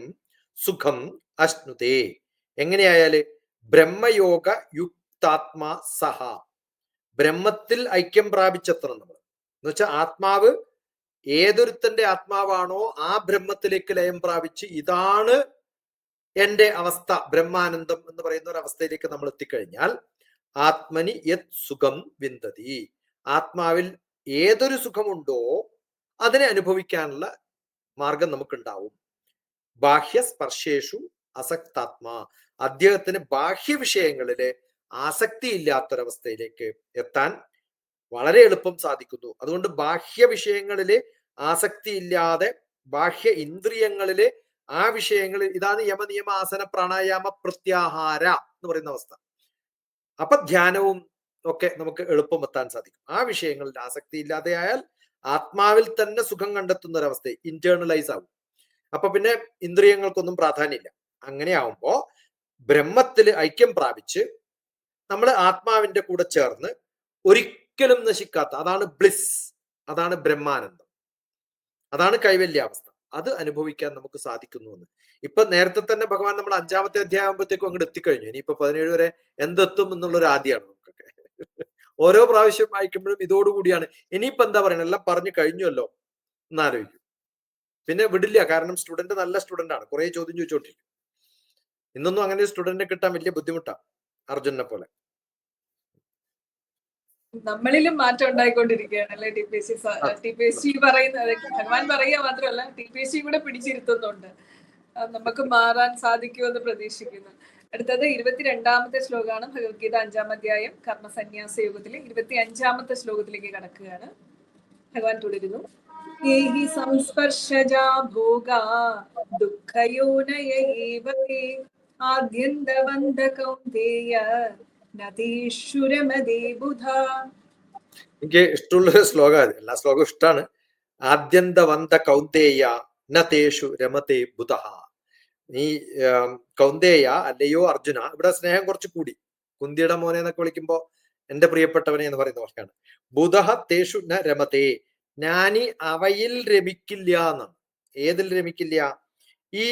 Speaker 2: സുഖം അശ്നുതേ. എങ്ങനെയായാല് ബ്രഹ്മയോഗ യുക്താത്മാ സഹ, ബ്രഹ്മത്തിൽ ഐക്യം പ്രാപിച്ചെത്തണം നമ്മൾ. എന്ന് വെച്ചാൽ ആത്മാവ് ഏതൊരുത്തന്റെ ആത്മാവാണോ ആ ബ്രഹ്മത്തിലേക്ക് ലയം പ്രാപിച്ച് ഇതാണ് എന്റെ അവസ്ഥ, ബ്രഹ്മാനന്ദം എന്ന് പറയുന്ന ഒരു അവസ്ഥയിലേക്ക് നമ്മൾ എത്തിക്കഴിഞ്ഞാൽ ആത്മനി യത് സുഖം വിന്ദതി, ആത്മാവിൽ ഏതൊരു സുഖമുണ്ടോ അതിനെ അനുഭവിക്കാനുള്ള മാർഗം നമുക്കുണ്ടാവും. ബാഹ്യസ്പർശേഷു അസക്താത്മാ, അദ്ദേഹത്തിന് ബാഹ്യ വിഷയങ്ങളില് ആസക്തി ഇല്ലാത്തൊരവസ്ഥയിലേക്ക് എത്താൻ വളരെ എളുപ്പം സാധിക്കുന്നു. അതുകൊണ്ട് ബാഹ്യ വിഷയങ്ങളില് ആസക്തി ഇല്ലാതെ ബാഹ്യ ഇന്ദ്രിയങ്ങളില് ആ വിഷയങ്ങളിൽ, ഇതാണ് യമനിയമ ആസന പ്രാണായാമ പ്രത്യാഹാര എന്ന് പറയുന്ന അവസ്ഥ. അപ്പൊ ധ്യാനവും ഒക്കെ നമുക്ക് എളുപ്പം എത്താൻ സാധിക്കും. ആ വിഷയങ്ങളിൽ ആസക്തി ഇല്ലാതെ ആയാൽ ആത്മാവിൽ തന്നെ സുഖം കണ്ടെത്തുന്ന ഒരവസ്ഥ ഇന്റേണലൈസ് ആവും. അപ്പൊ പിന്നെ ഇന്ദ്രിയങ്ങൾക്കൊന്നും പ്രാധാന്യമില്ല. അങ്ങനെ ആവുമ്പോ ബ്രഹ്മത്തിൽ ഐക്യം പ്രാപിച്ച് നമ്മൾ ആത്മാവിന്റെ കൂടെ ചേർന്ന് ഒരിക്കലും നശിക്കാത്ത, അതാണ് ബ്ലിസ്, അതാണ് ബ്രഹ്മാനന്ദം, അതാണ് കൈവല്യാവസ്ഥ. അത് അനുഭവിക്കാൻ നമുക്ക് സാധിക്കുന്നു എന്ന് ഇപ്പൊ നേരത്തെ തന്നെ ഭഗവാൻ നമ്മൾ 5ാമത്തെ അധ്യായം ആകുമ്പോഴത്തേക്കും അങ്ങോട്ട് എത്തിക്കഴിഞ്ഞു. ഇനിയിപ്പോ 17 വരെ എന്തെത്തും എന്നുള്ളൊരു ആദ്യമാണ് നമുക്കൊക്കെ. ഓരോ പ്രാവശ്യം വായിക്കുമ്പോഴും ഇതോടുകൂടിയാണ്. ഇനിയിപ്പോ എന്താ പറയുന്നത്, എല്ലാം പറഞ്ഞു കഴിഞ്ഞുവല്ലോ എന്നാലോചിക്കും. പിന്നെ വിടില്ല, കാരണം സ്റ്റുഡന്റ് നല്ല സ്റ്റുഡന്റ് ആണ്, കുറെ ചോദ്യം ചോദിച്ചോണ്ടിരിക്കും. ഇന്നൊന്നും അങ്ങനെ ഒരു സ്റ്റുഡന്റിനെ കിട്ടാൻ വലിയ ബുദ്ധിമുട്ടാണ്, അർജുനെ പോലെ.
Speaker 1: നമ്മളിലും മാറ്റം ഉണ്ടായിക്കൊണ്ടിരിക്കുകയാണ് അല്ലെ TPSC പറയുന്നത്. ഭഗവാൻ പറയുക മാത്രമല്ല, TPSC കൂടെ പിടിച്ചിരുത്തുന്നുണ്ട്. നമുക്ക് മാറാൻ സാധിക്കുമെന്ന് പ്രതീക്ഷിക്കുന്നു. അടുത്തത് 22ാമത്തെ ശ്ലോകമാണ്. ഭഗവത്ഗീത 5ാം അധ്യായം കർമ്മസന്യാസ യോഗത്തിലെ 25ാമത്തെ ശ്ലോകത്തിലേക്ക് കടക്കുകയാണ്. ഭഗവാൻ തുടരുന്നു. ഏഹി സംസ്പർശജാ ഭോഗാ ദുഃഖയോനയ ഏവ തേ ആദ്യന്തവന്ത കൗന്ദേയ നതീശ്വരമദേ ബുധ.
Speaker 2: എനിക്ക് ഇഷ്ടമുള്ളൊരു ശ്ലോകം, എല്ലാ ശ്ലോകവും ഇഷ്ടമാണ്. ആദ്യന്തവന്ത കൗന്ദേയ നതേഷു രമതേ ബുധ. നീ കൗന്ദേയ അല്ലയോ അർജുന, ഇവിടെ സ്നേഹം കുറച്ച് കൂടി, കുന്തിയുടെ മോനെ എന്നൊക്കെ വിളിക്കുമ്പോ എന്റെ പ്രിയപ്പെട്ടവനെ എന്ന് പറയുന്ന വാക്കാണ്. ബുധ തേഷു ന രമതേ, ഞാനീ അവയിൽ രമിക്കില്ല എന്നാണ്. ഏതിൽ രമിക്കില്ല? ഈ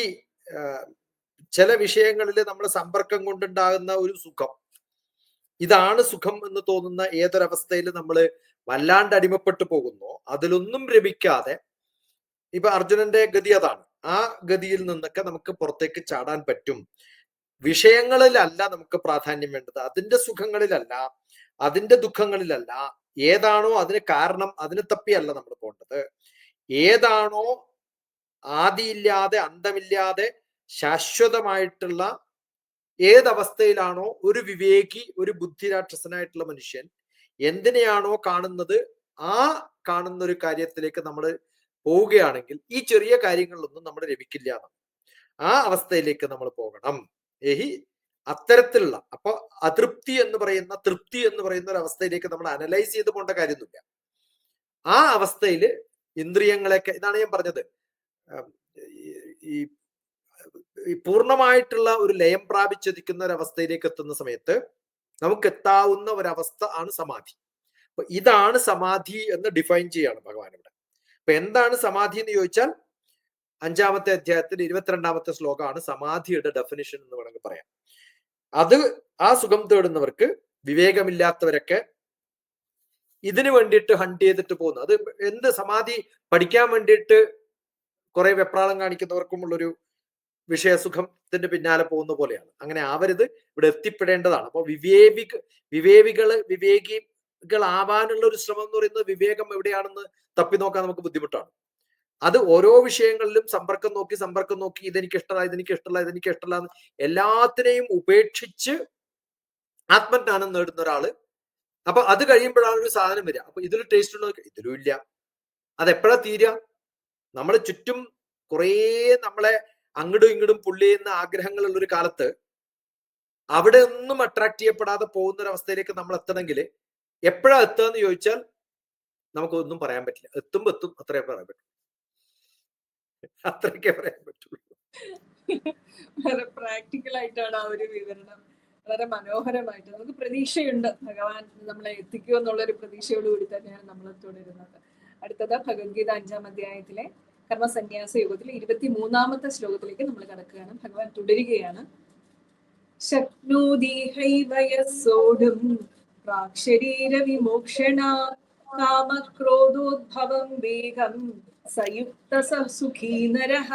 Speaker 2: ചില വിഷയങ്ങളിൽ നമ്മൾ സമ്പർക്കം കൊണ്ടുണ്ടാകുന്ന ഒരു സുഖം, ഇതാണ് സുഖം എന്ന് തോന്നുന്ന ഏതൊരവസ്ഥയിൽ നമ്മൾ വല്ലാണ്ട് അടിമപ്പെട്ടു പോകുന്നോ അതിലൊന്നും രമിക്കാതെ, ഇപ്പൊ അർജുനന്റെ ഗതി അതാണ്. ആ ഗതിയിൽ നിന്നൊക്കെ നമുക്ക് പുറത്തേക്ക് ചാടാൻ പറ്റും. വിഷയങ്ങളിലല്ല നമുക്ക് പ്രാധാന്യം വേണ്ടത്, അതിന്റെ സുഖങ്ങളിലല്ല, അതിന്റെ ദുഃഖങ്ങളിലല്ല. ഏതാണോ അതിന് കാരണം, അതിനെ തപ്പിയല്ല നമ്മൾ പോകേണ്ടത്. ഏതാണോ ആദിയില്ലാതെ അന്തമില്ലാതെ ശാശ്വതമായിട്ടുള്ള ഏതവസ്ഥയിലാണോ ഒരു വിവേകി, ഒരു ബുദ്ധിരാക്ഷസനായിട്ടുള്ള മനുഷ്യൻ എന്തിനെയാണോ കാണുന്നത്, ആ കാണുന്ന ഒരു കാര്യത്തിലേക്ക് നമ്മൾ പോവുകയാണെങ്കിൽ ഈ ചെറിയ കാര്യങ്ങളിലൊന്നും നമ്മൾ ലഭിക്കില്ല. ആ അവസ്ഥയിലേക്ക് നമ്മൾ പോകണം. ഈ അത്തരത്തിലുള്ള, അപ്പൊ അതൃപ്തി എന്ന് പറയുന്ന, തൃപ്തി എന്ന് പറയുന്ന ഒരു അവസ്ഥയിലേക്ക് നമ്മൾ അനലൈസ് ചെയ്ത് പോകേണ്ട കാര്യമൊന്നുമില്ല. ആ അവസ്ഥയിൽ ഇന്ദ്രിയങ്ങളെയൊക്കെ, ഇതാണ് ഞാൻ പറഞ്ഞത്, ഈ പൂർണ്ണമായിട്ടുള്ള ഒരു ലയം പ്രാപിച്ചെത്തിക്കുന്ന ഒരു അവസ്ഥയിലേക്ക് എത്തുന്ന സമയത്ത് നമുക്ക് എത്താവുന്ന ഒരവസ്ഥ ആണ് സമാധി. അപ്പൊ ഇതാണ് സമാധി എന്ന് ഡിഫൈൻ ചെയ്യാണ് ഭഗവാൻ ഇവിടെ. അപ്പൊ എന്താണ് സമാധി എന്ന് ചോദിച്ചാൽ 5-ാമത്തെ അധ്യായത്തിൽ 22-ാമത്തെ ശ്ലോകമാണ് സമാധിയുടെ ഡെഫിനിഷൻ എന്ന് വേണമെങ്കിൽ പറയാം. അത് ആ സുഖം തേടുന്നവർക്ക്, വിവേകമില്ലാത്തവരൊക്കെ ഇതിനു വേണ്ടിയിട്ട് ഹണ്ട് ചെയ്തിട്ട് പോകുന്നു. അത് എന്ത് സമാധി പഠിക്കാൻ വേണ്ടിയിട്ട് കുറെ വെപ്രാളം കാണിക്കുന്നവർക്കുമുള്ളൊരു വിഷയസുഖത്തിന്റെ പിന്നാലെ പോകുന്ന പോലെയാണ്. അങ്ങനെ ആവരുത്, ഇവിടെ എത്തിപ്പെടേണ്ടതാണ്. അപ്പൊ വിവേകികളാവാനുള്ള ഒരു ശ്രമം എന്ന് പറയുന്നത് വിവേകം എവിടെയാണെന്ന് തപ്പി നോക്കാൻ നമുക്ക് ബുദ്ധിമുട്ടാണ്. അത് ഓരോ വിഷയങ്ങളിലും സമ്പർക്കം നോക്കി ഇതെനിക്ക് ഇഷ്ടമല്ല എല്ലാത്തിനെയും ഉപേക്ഷിച്ച് ആത്മജ്ഞാനം നേടുന്ന ഒരാള്. അപ്പൊ അത് കഴിയുമ്പോഴാണ് ഒരു സാധനം വരിക. അപ്പൊ ഇതിൽ ടേസ്റ്റ് ഉണ്ടോ? ഇതിലും ഇല്ല. അതെപ്പോഴാ തീരുക? നമ്മളെ ചുറ്റും കുറേ നമ്മളെ അങ്ങടും ഇങ്ങടും പുള്ളി ചെയ്യുന്ന ആഗ്രഹങ്ങളുള്ള ഒരു കാലത്ത് അവിടെ ഒന്നും അട്രാക്ട് ചെയ്യപ്പെടാതെ പോകുന്ന ഒരു അവസ്ഥയിലേക്ക് നമ്മൾ എത്തണമെങ്കിൽ എപ്പോഴാ എത്തുക എന്ന് ചോദിച്ചാൽ നമുക്കൊന്നും പറയാൻ പറ്റില്ല. എത്തുമ്പോ എത്തും, അത്രേ പറയാൻ പറ്റും, അത്രയൊക്കെ പറയാൻ പറ്റുള്ളൂ.
Speaker 1: വളരെ പ്രാക്ടിക്കൽ ആയിട്ടാണ് ആ ഒരു വിവരണം, വളരെ മനോഹരമായിട്ട്. നമുക്ക് പ്രതീക്ഷയുണ്ട് ഭഗവാൻ നമ്മളെ എത്തിക്കുമോ എന്നുള്ളൊരു പ്രതീക്ഷയോടുകൂടി തന്നെയാണ് നമ്മൾ തുടരുന്നത്. അടുത്തത് ഭഗവത്ഗീത 5-ാം അധ്യായത്തിലെ കർമ്മസന്യാസ യോഗത്തിലെ 23-ാമത്തെ ശ്ലോകത്തിലേക്ക് നമ്മൾ കടക്കുകയാണ്. ഭഗവാൻ തുടരുകയാണ്. ശക്നോതി ഹൈവയസോഢും പ്രാക്ശരീര വിമോക്ഷണ കാമക്രോധോദ്ഭവം വേഗം സയുക്ത സുഖീ നരഃ.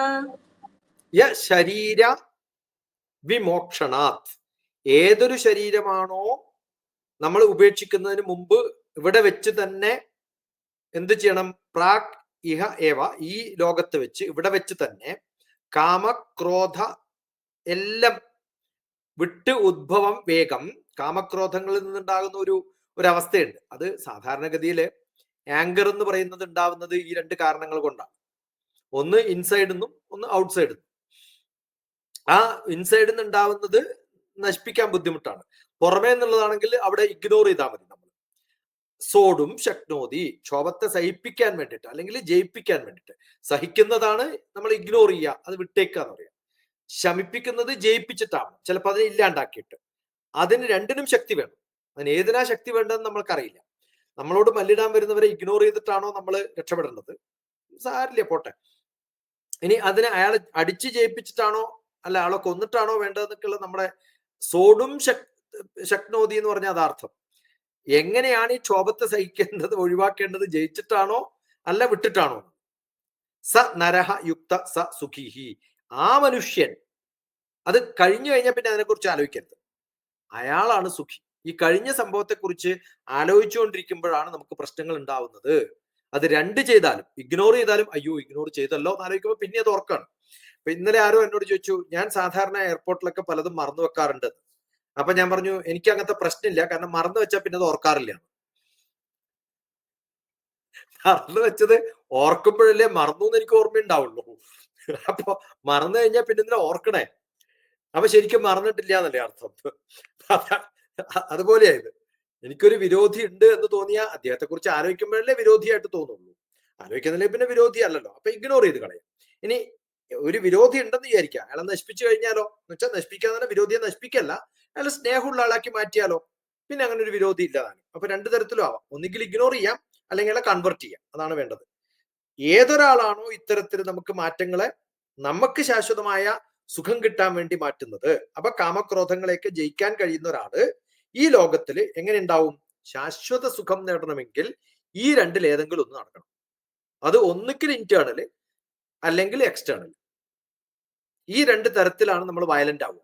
Speaker 2: ശരീര വിമോക്ഷണാത്, ഏതൊരു ശരീരമാണോ നമ്മൾ ഉപേക്ഷിക്കുന്നതിന് മുമ്പ് ഇവിടെ വെച്ച് തന്നെ എന്ത് ചെയ്യണം? പ്രാക് ഇഹ ഏവ, ഈ ലോകത്ത് വെച്ച്, ഇവിടെ വെച്ച് തന്നെ കാമക്രോധ എല്ലാം വിട്ട് ഉദ്ഭവം വേഗം. കാമക്രോധങ്ങളിൽ നിന്നുണ്ടാകുന്ന ഒരവസ്ഥയുണ്ട്. അത് സാധാരണഗതിയിൽ ആങ്കർ എന്ന് പറയുന്നത് ഉണ്ടാവുന്നത് ഈ 2 കാരണങ്ങൾ കൊണ്ടാണ്. ഒന്ന് ഇൻസൈഡിൽ നിന്നും, ഒന്ന് ഔട്ട്സൈഡിൽ നിന്നും. ആ ഇൻസൈഡിൽ നിന്ന് ഉണ്ടാവുന്നത് നശിപ്പിക്കാൻ ബുദ്ധിമുട്ടാണ്. പുറമേ എന്നുള്ളതാണെങ്കിൽ അവിടെ ഇഗ്നോർ ചെയ്താൽ മതി. നമ്മൾ സോടും ശക്നോതി, ക്ഷോഭത്തെ സഹിപ്പിക്കാൻ വേണ്ടിയിട്ട് അല്ലെങ്കിൽ ജയിപ്പിക്കാൻ വേണ്ടിയിട്ട്. സഹിക്കുന്നതാണ് നമ്മൾ ഇഗ്നോർ ചെയ്യുക, അത് വിട്ടേക്കാന്ന് പറയാം. ശമിപ്പിക്കുന്നത് ജയിപ്പിച്ചിട്ടാണ്, ചിലപ്പോൾ അതിനെ ഇല്ലാണ്ടാക്കിയിട്ട്. അതിന് രണ്ടിനും ശക്തി വേണം. അതിന് ഏതിനാ ശക്തി വേണ്ടതെന്ന് നമ്മൾക്കറിയില്ല. നമ്മളോട് മല്ലിടാൻ വരുന്നവരെ ഇഗ്നോർ ചെയ്തിട്ടാണോ നമ്മൾ രക്ഷപ്പെടേണ്ടത്? സാരില്ല, പോട്ടെ. ഇനി അതിനെ അയാളെ അടിച്ച് ജയിപ്പിച്ചിട്ടാണോ അല്ല ആളെ കൊന്നിട്ടാണോ വേണ്ടതെന്നൊക്കെയുള്ള നമ്മുടെ സോടും ശക്നോതി എന്ന് പറഞ്ഞ അതാർത്ഥം. എങ്ങനെയാണ് ഈ ക്ഷോഭത്തെ സഹിക്കേണ്ടത്, ഒഴിവാക്കേണ്ടത്? ജയിച്ചിട്ടാണോ അല്ല വിട്ടിട്ടാണോ? സ നരഹ യുക്ത സ സുഖീഹി, ആ മനുഷ്യൻ അത് കഴിഞ്ഞു കഴിഞ്ഞാൽ പിന്നെ അതിനെക്കുറിച്ച് ആലോചിക്കരുത്, അയാളാണ് സുഖി. ഈ കഴിഞ്ഞ സംഭവത്തെക്കുറിച്ച് ആലോചിച്ചുകൊണ്ടിരിക്കുമ്പോഴാണ് നമുക്ക് പ്രശ്നങ്ങൾ ഉണ്ടാവുന്നത്. അത് 2 ചെയ്താലും, ഇഗ്നോർ ചെയ്താലും അയ്യോ ഇഗ്നോർ ചെയ്തല്ലോ എന്ന് ആലോചിക്കുമ്പോൾ പിന്നെ അത് ഓർക്കാണ്. അപ്പൊ ഇന്നലെ ആരോ എന്നോട് ചോദിച്ചു, ഞാൻ സാധാരണ എയർപോർട്ടിലൊക്കെ പലതും മറന്നു വെക്കാറുണ്ട്. അപ്പൊ ഞാൻ പറഞ്ഞു എനിക്ക് അങ്ങനത്തെ പ്രശ്നമില്ല, കാരണം മറന്നു വെച്ചാൽ പിന്നെ അത് ഓർക്കാറില്ല. മറന്നു വെച്ചത് ഓർക്കുമ്പോഴല്ലേ മറന്നു എന്ന് എനിക്ക് ഓർമ്മയുണ്ടാവുള്ളൂ. അപ്പൊ മറന്നു കഴിഞ്ഞാൽ പിന്നെ ഇതിനെ ഓർക്കണേ. അപ്പൊ ശരിക്കും മറന്നിട്ടില്ല എന്നല്ലേ അർത്ഥം. അതുപോലെയായത്. എനിക്കൊരു വിരോധി ഉണ്ട് എന്ന് തോന്നിയാൽ അദ്ദേഹത്തെ കുറിച്ച് ആലോചിക്കുമ്പോഴല്ലേ വിരോധിയായിട്ട് തോന്നുള്ളൂ. ആലോചിക്കുന്നില്ലേ പിന്നെ വിരോധി അല്ലല്ലോ. അപ്പൊ ഇഗ്നോർ ചെയ്ത് കളയാം. ഇനി ഒരു വിരോധി ഉണ്ടെന്ന് വിചാരിക്കാം, അയാളെ നശിപ്പിച്ചു കഴിഞ്ഞാലോ എന്ന് വെച്ചാൽ നശിപ്പിക്കാൻ തന്നെ, വിരോധിയെ നശിപ്പിക്കല്ല, അയാൾ സ്നേഹമുള്ള ആളാക്കി മാറ്റിയാലോ, പിന്നെ അങ്ങനെ ഒരു വിരോധി ഇല്ലാതാണ്. അപ്പൊ 2 തരത്തിലും ആവാം. ഒന്നുകിൽ ഇഗ്നോർ ചെയ്യാം, അല്ലെങ്കിൽ അയാളെ കൺവെർട്ട് ചെയ്യാം. അതാണ് വേണ്ടത്. ഏതൊരാളാണോ ഇത്തരത്തിൽ നമുക്ക് മാറ്റങ്ങളെ നമുക്ക് ശാശ്വതമായ സുഖം കിട്ടാൻ വേണ്ടി മാറ്റുന്നത്, അപ്പൊ കാമക്രോധങ്ങളെയൊക്കെ ജയിക്കാൻ കഴിയുന്ന ഒരാള് ഈ ലോകത്തിൽ എങ്ങനെ ഉണ്ടാവും? ശാശ്വത സുഖം നേടണമെങ്കിൽ ഈ 2-ൽ ഏതെങ്കിലും ഒന്ന് നടക്കണം. അത് ഒന്നുകിൽ ഇന്റേണൽ അല്ലെങ്കിൽ എക്സ്റ്റേണൽ. ഈ രണ്ട് തരത്തിലാണ് നമ്മൾ വയലന്റ് ആവുക.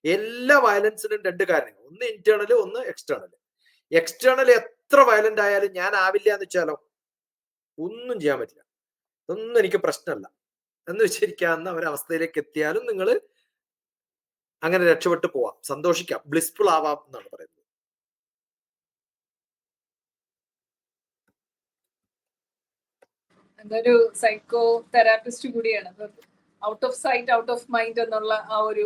Speaker 2: എല്ലാ വയലൻസിനും രണ്ട് കാരണങ്ങൾ, ഒന്ന് ഇന്റേണൽ, ഒന്ന് എക്സ്റ്റേണൽ. എക്സ്റ്റേണൽ എത്ര വയലന്റ് ആയാലും ഞാൻ ആവില്ല എന്ന് വെച്ചാലോ ഒന്നും ചെയ്യാൻ പറ്റില്ല, ഒന്നും എനിക്ക് പ്രശ്നമല്ല എന്ന് വെച്ചിരിക്കാവുന്ന ഒരവസ്ഥയിലേക്ക് എത്തിയാലും നിങ്ങൾ അങ്ങനെ രക്ഷപ്പെട്ടു പോവാം, സന്തോഷിക്കാം, ബ്ലിസ്ഫുൾ ആവാം എന്നാണ് പറയുന്നത്.
Speaker 1: എന്നൊരു സൈക്കോ തെറാപ്പിസ്റ്റ് കൂടിയാണ്. Out of site out of mind എന്നുള്ള ആ ഒരു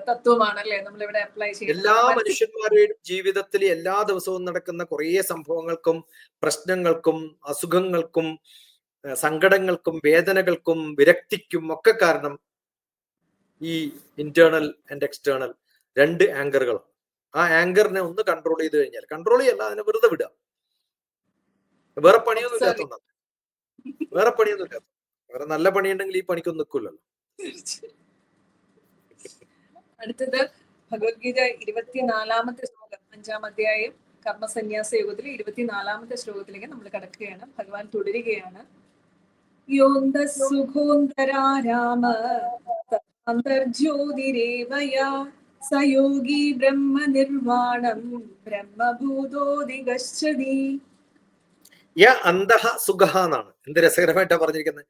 Speaker 1: തത്വമാണല്ലേ നമ്മളിവിടെ അപ്ലൈ ചെയ്യുന്നത്.
Speaker 2: എല്ലാ മനുഷ്യന്മാരുടെയും ജീവിതത്തിൽ എല്ലാ ദിവസവും നടക്കുന്ന കുറേ സംഭവങ്ങൾക്കും പ്രശ്നങ്ങൾക്കും അസുഖങ്ങൾക്കും സങ്കടങ്ങൾക്കും വേദനകൾക്കും വിരക്തിക്കും ഒക്കെ കാരണം ഈ ഇന്റേണൽ ആൻഡ് എക്സ്റ്റേണൽ രണ്ട് ആങ്കറുകളാണ്. ആ ആങ്കറിനെ ഒന്ന് കൺട്രോൾ ചെയ്ത് കഴിഞ്ഞാൽ, കൺട്രോൾ ചെയ്യല്ല, അതിനെ വെറുതെ വിടുക, വേറെ പണിയൊന്നും ഇല്ലാത്തതുകൊണ്ടാണ്. വേറെ പണിയൊന്നും ഇല്ലാത്ത, വേറെ നല്ല പണിയുണ്ടെങ്കിൽ ഈ പണിക്കൊന്നും നിൽക്കില്ലല്ലോ.
Speaker 1: അടുത്തത് ഭഗവത്ഗീത 24-ാമത്തെ ശ്ലോകം, 5-ാം അധ്യായം കർമ്മസന്യാസ യോഗത്തിലെ 24-ാമത്തെ ശ്ലോകത്തിലേക്ക് നമ്മൾ കടക്കുകയാണ്. ഭഗവാൻ തുടരുകയാണ്. യോന്തസുഖോന്തരാരാമ അന്തർജ്യോതിരേവയാ സയോഗി ബ്രഹ്മ നിർവാണം ബ്രഹ്മഭൂതോദിഗച്ഛതി.
Speaker 2: അന്തഹ സുഖ എന്നാണ്. എന്ത് രസകരമായിട്ടാണ് പറഞ്ഞിരിക്കുന്നത്.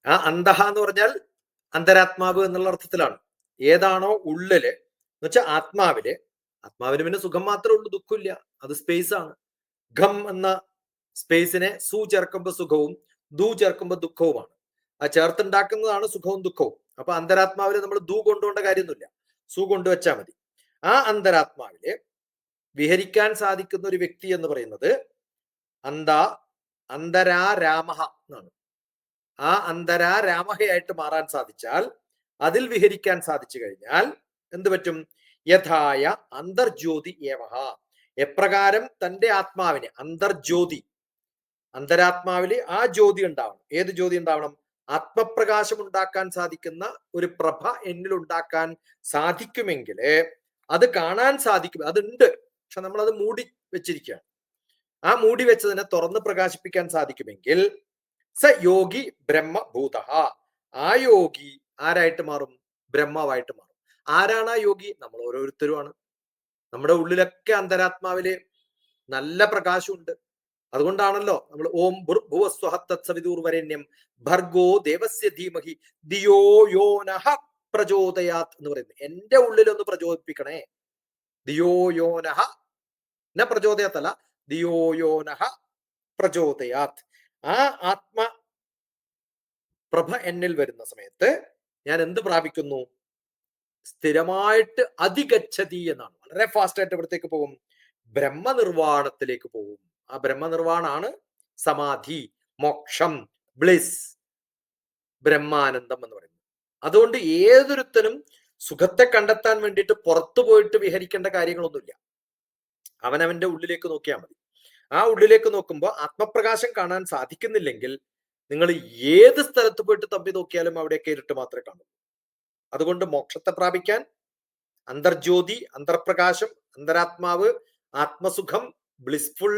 Speaker 2: ആ അന്തഹ എന്ന് പറഞ്ഞാൽ അന്തരാത്മാവ് എന്നുള്ള അർത്ഥത്തിലാണ്. ഏതാണോ ഉള്ളില് എന്ന് വെച്ചാൽ ആത്മാവിന് പിന്നെ സുഖം മാത്രമേ ഉള്ളൂ, ദുഃഖമില്ല, അത് സ്പേസ് ആണ്. ഘം എന്ന സ്പേസിനെ സു ചേർക്കുമ്പോൾ സുഖവും ദു ചേർക്കുമ്പോൾ ദുഃഖവുമാണ്. ആ ചേർത്തുണ്ടാക്കുന്നതാണ് സുഖവും ദുഃഖവും. അപ്പൊ അന്തരാത്മാവില് നമ്മൾ ദു കൊണ്ടുപോകേണ്ട കാര്യമൊന്നുമില്ല, സു കൊണ്ടുവച്ചാൽ മതി. ആ അന്തരാത്മാവില് വിഹരിക്കാൻ സാധിക്കുന്ന ഒരു വ്യക്തി എന്ന് പറയുന്നത് അന്തരാരാമഹ എന്നാണ്. ആ അന്തരാരാമഹയായിട്ട് മാറാൻ സാധിച്ചാൽ, അതിൽ വിഹരിക്കാൻ സാധിച്ചു കഴിഞ്ഞാൽ എന്ത് പറ്റും? യഥായ അന്തർജ്യോതി ഏവഹ, എപ്രകാരം തന്റെ ആത്മാവിനെ അന്തർജ്യോതി, അന്തരാത്മാവില് ആ ജ്യോതി ഉണ്ടാവണം. ഏത് ജ്യോതി ഉണ്ടാവണം? ആത്മപ്രകാശം ഉണ്ടാക്കാൻ സാധിക്കുന്ന ഒരു പ്രഭ എന്നിൽ ഉണ്ടാക്കാൻ സാധിക്കുമെങ്കിൽ, അത് കാണാൻ സാധിക്കും, അതുണ്ട്, പക്ഷെ നമ്മൾ അത് മൂടി വെച്ചിരിക്കുകയാണ്. ആ മൂടി വെച്ചതിനെ തുറന്ന് പ്രകാശിപ്പിക്കാൻ സാധിക്കുമെങ്കിൽ സ യോഗി ബ്രഹ്മഭൂത, ആ യോഗി ആരായിട്ട് മാറും? ബ്രഹ്മാവായിട്ട് മാറും. ആരാണ് ആ യോഗി? നമ്മൾ ഓരോരുത്തരുമാണ്. നമ്മുടെ ഉള്ളിലൊക്കെ അന്തരാത്മാവില് നല്ല പ്രകാശമുണ്ട്. അതുകൊണ്ടാണല്ലോ നമ്മൾ ഓം ഭുവസ്വഹത്തത്സവിദൂർവരണ്യം ഭർഗോ ദേവസ്യ ധീമഹി ദിയോ യോ നഹ പ്രചോദയാത് എന്ന് പറയുന്നത്. എന്റെ ഉള്ളിലൊന്ന് പ്രചോദിപ്പിക്കണേ. ദിയോ യോ നഹ ന പ്രചോദയാത്തല്ല, ദിയോ യോ നഹ പ്രചോദയാത്. ആ ആത്മ പ്രഭ എന്നിൽ വരുന്ന സമയത്ത് ഞാൻ എന്ത് പ്രാപിക്കുന്നു? സ്ഥിരമായിട്ട് അധിഗച്ഛതി എന്നാണ്. വളരെ ഫാസ്റ്റ് ആയിട്ട് ഇവിടത്തേക്ക് പോകും, ബ്രഹ്മനിർവാണത്തിലേക്ക് പോകും. ആ ബ്രഹ്മനിർവാണാണ് സമാധി, മോക്ഷം, ബ്ലിസ്, ബ്രഹ്മാനന്ദം എന്ന് പറയുന്നത്. അതുകൊണ്ട് ഏതൊരുത്തനും സുഖത്തെ കണ്ടെത്താൻ വേണ്ടിയിട്ട് പുറത്തു പോയിട്ട് വിഹരിക്കേണ്ട കാര്യങ്ങളൊന്നുമില്ല. അവനവന്റെ ഉള്ളിലേക്ക് നോക്കിയാൽ മതി. ആ ഉള്ളിലേക്ക് നോക്കുമ്പോൾ ആത്മപ്രകാശം കാണാൻ സാധിക്കുന്നില്ലെങ്കിൽ നിങ്ങൾ ഏത് സ്ഥലത്ത് പോയിട്ട് തപ്പി നോക്കിയാലും അവിടെയൊക്കെ ഇരുട്ട് മാത്രമേ കാണൂ. അതുകൊണ്ട് മോക്ഷത്തെ പ്രാപിക്കാൻ അന്തർജ്യോതി, അന്തർപ്രകാശം, അന്തരാത്മാവ്, ആത്മസുഖം, ബ്ലിസ്ഫുൾ,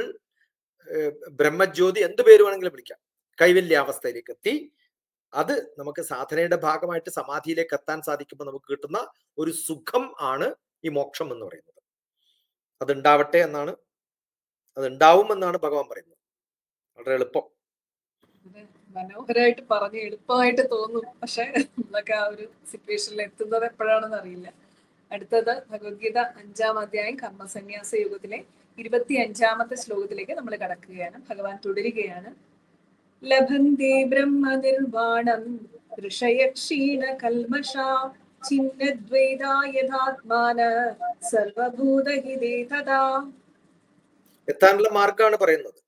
Speaker 2: ബ്രഹ്മജ്യോതി, എന്ത് പേര് വേണമെങ്കിലും വിളിക്കാം, കൈവല്യാവസ്ഥയിലേക്ക് എത്തി അത് നമുക്ക് സാധനയുടെ ഭാഗമായിട്ട് സമാധിയിലേക്ക് എത്താൻ സാധിക്കുമ്പോൾ നമുക്ക് കിട്ടുന്ന ഒരു സുഖം ആണ് ഈ മോക്ഷം എന്ന് പറയുന്നത്. അതുണ്ടാവട്ടെ എന്നാണ്, അതുണ്ടാവും എന്നാണ് ഭഗവാൻ പറയുന്നത്. വളരെ എളുപ്പം,
Speaker 1: മനോഹരമായിട്ട് പറഞ്ഞു, എളുപ്പമായിട്ട് തോന്നും, പക്ഷെ നമ്മളൊക്കെ ആ ഒരു സിറ്റുവേഷനിൽ എത്തുന്നത് എപ്പോഴാണെന്ന് അറിയില്ല. അടുത്തത് ഭഗവത്ഗീത 5-ാം അധ്യായം കർമ്മസന്യാസ യോഗത്തിലെ 25-ാമത്തെ ശ്ലോകത്തിലേക്ക് നമ്മൾ കടക്കുകയാണ്. ഭഗവാൻ തുടരുകയാണ്. ലഭന്തി ബ്രഹ്മനിർവാണം ഋഷയ ക്ഷീണ കൽമഷ ചിന്നദ്വൈതാ യഥാത്മാന സർവഭൂതഹിതേ തദാ.
Speaker 2: എത്താനുള്ള മാർഗമാണ് പറയുന്നത്.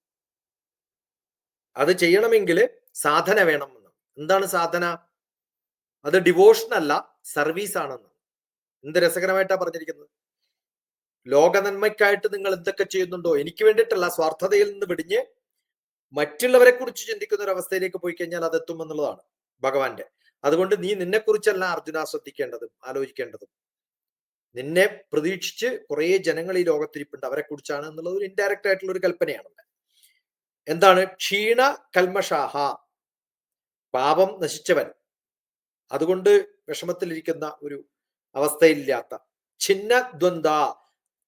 Speaker 2: അത് ചെയ്യണമെങ്കിൽ സാധന വേണം എന്നാണ്. എന്താണ് സാധന? അത് ഡിവോഷൻ അല്ല, സർവീസ് ആണെന്നാണ്. എന്ത് രസകരമായിട്ടാ പറഞ്ഞിരിക്കുന്നത്. ലോക നന്മയ്ക്കായിട്ട് നിങ്ങൾ എന്തൊക്കെ ചെയ്യുന്നുണ്ടോ, എനിക്ക് വേണ്ടിയിട്ടല്ല, സ്വാർത്ഥതയിൽ നിന്ന് വെടിഞ്ഞ് മറ്റുള്ളവരെ കുറിച്ച് ചിന്തിക്കുന്ന ഒരു അവസ്ഥയിലേക്ക് പോയി കഴിഞ്ഞാൽ അതെത്തും എന്നുള്ളതാണ് ഭഗവാന്റെ. അതുകൊണ്ട് നീ നിന്നെ കുറിച്ചല്ല അർജുന ശ്രദ്ധിക്കേണ്ടതും ആലോചിക്കേണ്ടതും. നിന്നെ പ്രതീക്ഷിച്ച് കുറെ ജനങ്ങൾ ഈ ലോകത്തിരിപ്പുണ്ട്, അവരെ കുറിച്ചാണ് എന്നുള്ളത് ഒരു ഇൻഡയറക്റ്റ് ആയിട്ടുള്ള ഒരു കൽപ്പനയാണ്. എന്താണ്? ക്ഷീണ കൽമഷാഹ, പാപം നശിച്ചവൻ, അതുകൊണ്ട് വിഷമത്തിലിരിക്കുന്ന ഒരു അവസ്ഥയില്ലാത്ത, ഛിന്ന ദ്വന്ദ്,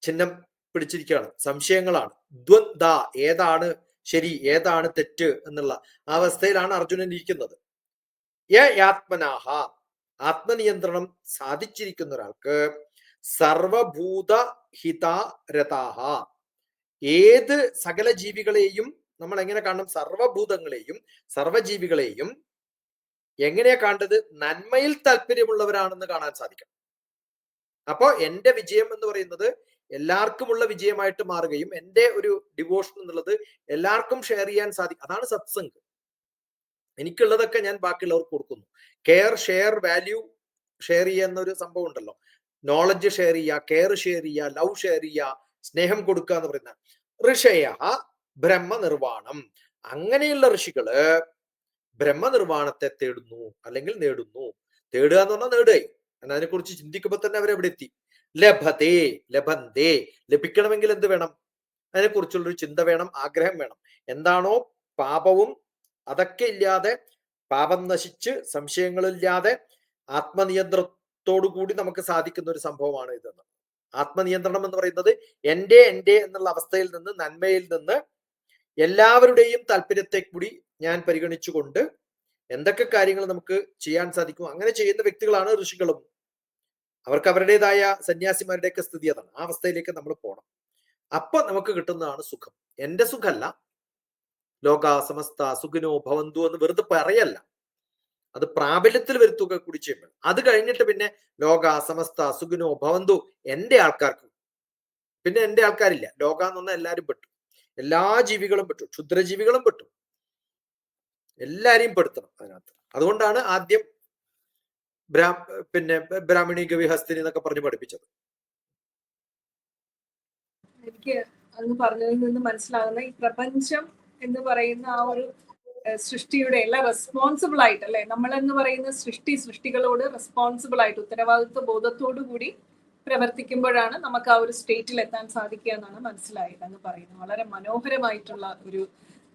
Speaker 2: ചിഹ്നം പിടിച്ചിരിക്കുകയാണ്, സംശയങ്ങളാണ്, ദ്വന്ദ് ഏതാണ് ശരി ഏതാണ് തെറ്റ് എന്നുള്ള ആ അവസ്ഥയിലാണ് അർജുനൻ ഇരിക്കുന്നത്. യാത്മനാഹ ആത്മനിയന്ത്രണം സാധിച്ചിരിക്കുന്ന ഒരാൾക്ക് സർവഭൂത ഹിതാരതാഹ, ഏത് സകല ജീവികളെയും നമ്മൾ എങ്ങനെ കാണണം? സർവഭൂതങ്ങളെയും സർവജീവികളെയും എങ്ങനെയാ കാണേണ്ടത്? നന്മയിൽ താല്പര്യമുള്ളവരാണെന്ന് കാണാൻ സാധിക്കണം. അപ്പോ എന്റെ വിജയം എന്ന് പറയുന്നത് എല്ലാവർക്കുമുള്ള വിജയമായിട്ട് മാറുകയും എന്റെ ഒരു ഡിവോഷൻ എന്നുള്ളത് എല്ലാവർക്കും ഷെയർ ചെയ്യാൻ സാധിക്കും. അതാണ് സത്സംഗ്. എനിക്കുള്ളതൊക്കെ ഞാൻ ബാക്കിയുള്ളവർക്ക് കൊടുക്കുന്നു. കെയർ, ഷെയർ, വാല്യൂ ഷെയർ ചെയ്യുന്ന ഒരു സംഭവം ഉണ്ടല്ലോ. നോളജ് ഷെയർ ചെയ്യുക, കെയർ ഷെയർ ചെയ്യുക, ലവ് ഷെയർ ചെയ്യുക, സ്നേഹം കൊടുക്കുക എന്ന് പറയുന്ന ഋഷയ ബ്രഹ്മനിർവാണം. അങ്ങനെയുള്ള ഋഷികള് ബ്രഹ്മനിർവാണത്തെ തേടുന്നു, അല്ലെങ്കിൽ നേടുന്നു. തേടുക എന്ന് പറഞ്ഞാൽ നേടുകയും, അതിനെ കുറിച്ച് ചിന്തിക്കുമ്പോൾ തന്നെ അവരെവിടെ എത്തി. ലഭതേ ലഭന്തേ, ലഭിക്കണമെങ്കിൽ എന്ത് വേണം? അതിനെക്കുറിച്ചുള്ളൊരു ചിന്ത വേണം, ആഗ്രഹം വേണം. എന്താണോ പാപവും അതൊക്കെ ഇല്ലാതെ, പാപം നശിച്ച് സംശയങ്ങളില്ലാതെ ആത്മനിയന്ത്രണത്തോടു കൂടി നമുക്ക് സാധിക്കുന്ന ഒരു സംഭവമാണ് ഇതെന്ന്. ആത്മനിയന്ത്രണം എന്ന് പറയുന്നത് എന്റെ എന്നുള്ള അവസ്ഥയിൽ നിന്ന്, നന്മയിൽ നിന്ന് എല്ലാവരുടെയും താല്പര്യത്തെ കൂടി ഞാൻ പരിഗണിച്ചുകൊണ്ട് എന്തൊക്കെ കാര്യങ്ങൾ നമുക്ക് ചെയ്യാൻ സാധിക്കും അങ്ങനെ ചെയ്യുന്ന വ്യക്തികളാണ് ഋഷികളും. അവർക്ക് അവരുടേതായ സന്യാസിമാരുടെയൊക്കെ സ്ഥിതി അതാണ്. ആ അവസ്ഥയിലേക്ക് നമ്മൾ പോകണം. അപ്പൊ നമുക്ക് കിട്ടുന്നതാണ് സുഖം. എന്റെ സുഖമല്ല, ലോക സമസ്ത സുഖിനോ ഭവന്തു എന്ന് വെറുതെ പറയല്ല, അത് പ്രാബല്യത്തിൽ വരുത്തുക കൂടി ചെയ്യുമ്പോൾ. അത് കഴിഞ്ഞിട്ട് പിന്നെ ലോക സമസ്ത സുഖിനോ ഭവന്തു എന്റെ ആൾക്കാർക്ക്, പിന്നെ എന്റെ ആൾക്കാരില്ല. ലോക എന്ന് പറഞ്ഞാൽ എല്ലാവരും പെട്ടു, എല്ലാ ജീവികളും പെട്ടു, ക്ഷുദ്രജീവികളും പെട്ടു, എല്ലാരെയും പെടുത്തണം അതിനകത്ത്. അതുകൊണ്ടാണ് ആദ്യം പിന്നെ ബ്രാഹ്മണി ഗവിഹസ്തിനി എന്നൊക്കെ പറഞ്ഞ് പഠിപ്പിച്ചത്.
Speaker 1: എനിക്ക് അങ്ങ് പറഞ്ഞതിൽ നിന്ന് മനസ്സിലാകുന്ന ഈ പ്രപഞ്ചം എന്ന് പറയുന്ന ആ ഒരു സൃഷ്ടിയുടെ എല്ലാം റെസ്പോൺസിബിൾ ആയിട്ട്, അല്ലെ, നമ്മളെന്ന് പറയുന്ന സൃഷ്ടികളോട് റെസ്പോൺസിബിൾ ആയിട്ട് ഉത്തരവാദിത്വ ബോധത്തോടു കൂടി പ്രവർത്തിക്കുമ്പോഴാണ് നമുക്ക് ആ ഒരു സ്റ്റേറ്റിൽ എത്താൻ സാധിക്കുക എന്നാണ് മനസ്സിലായത് അങ്ങ് പറയുന്നത്. വളരെ മനോഹരമായിട്ടുള്ള ഒരു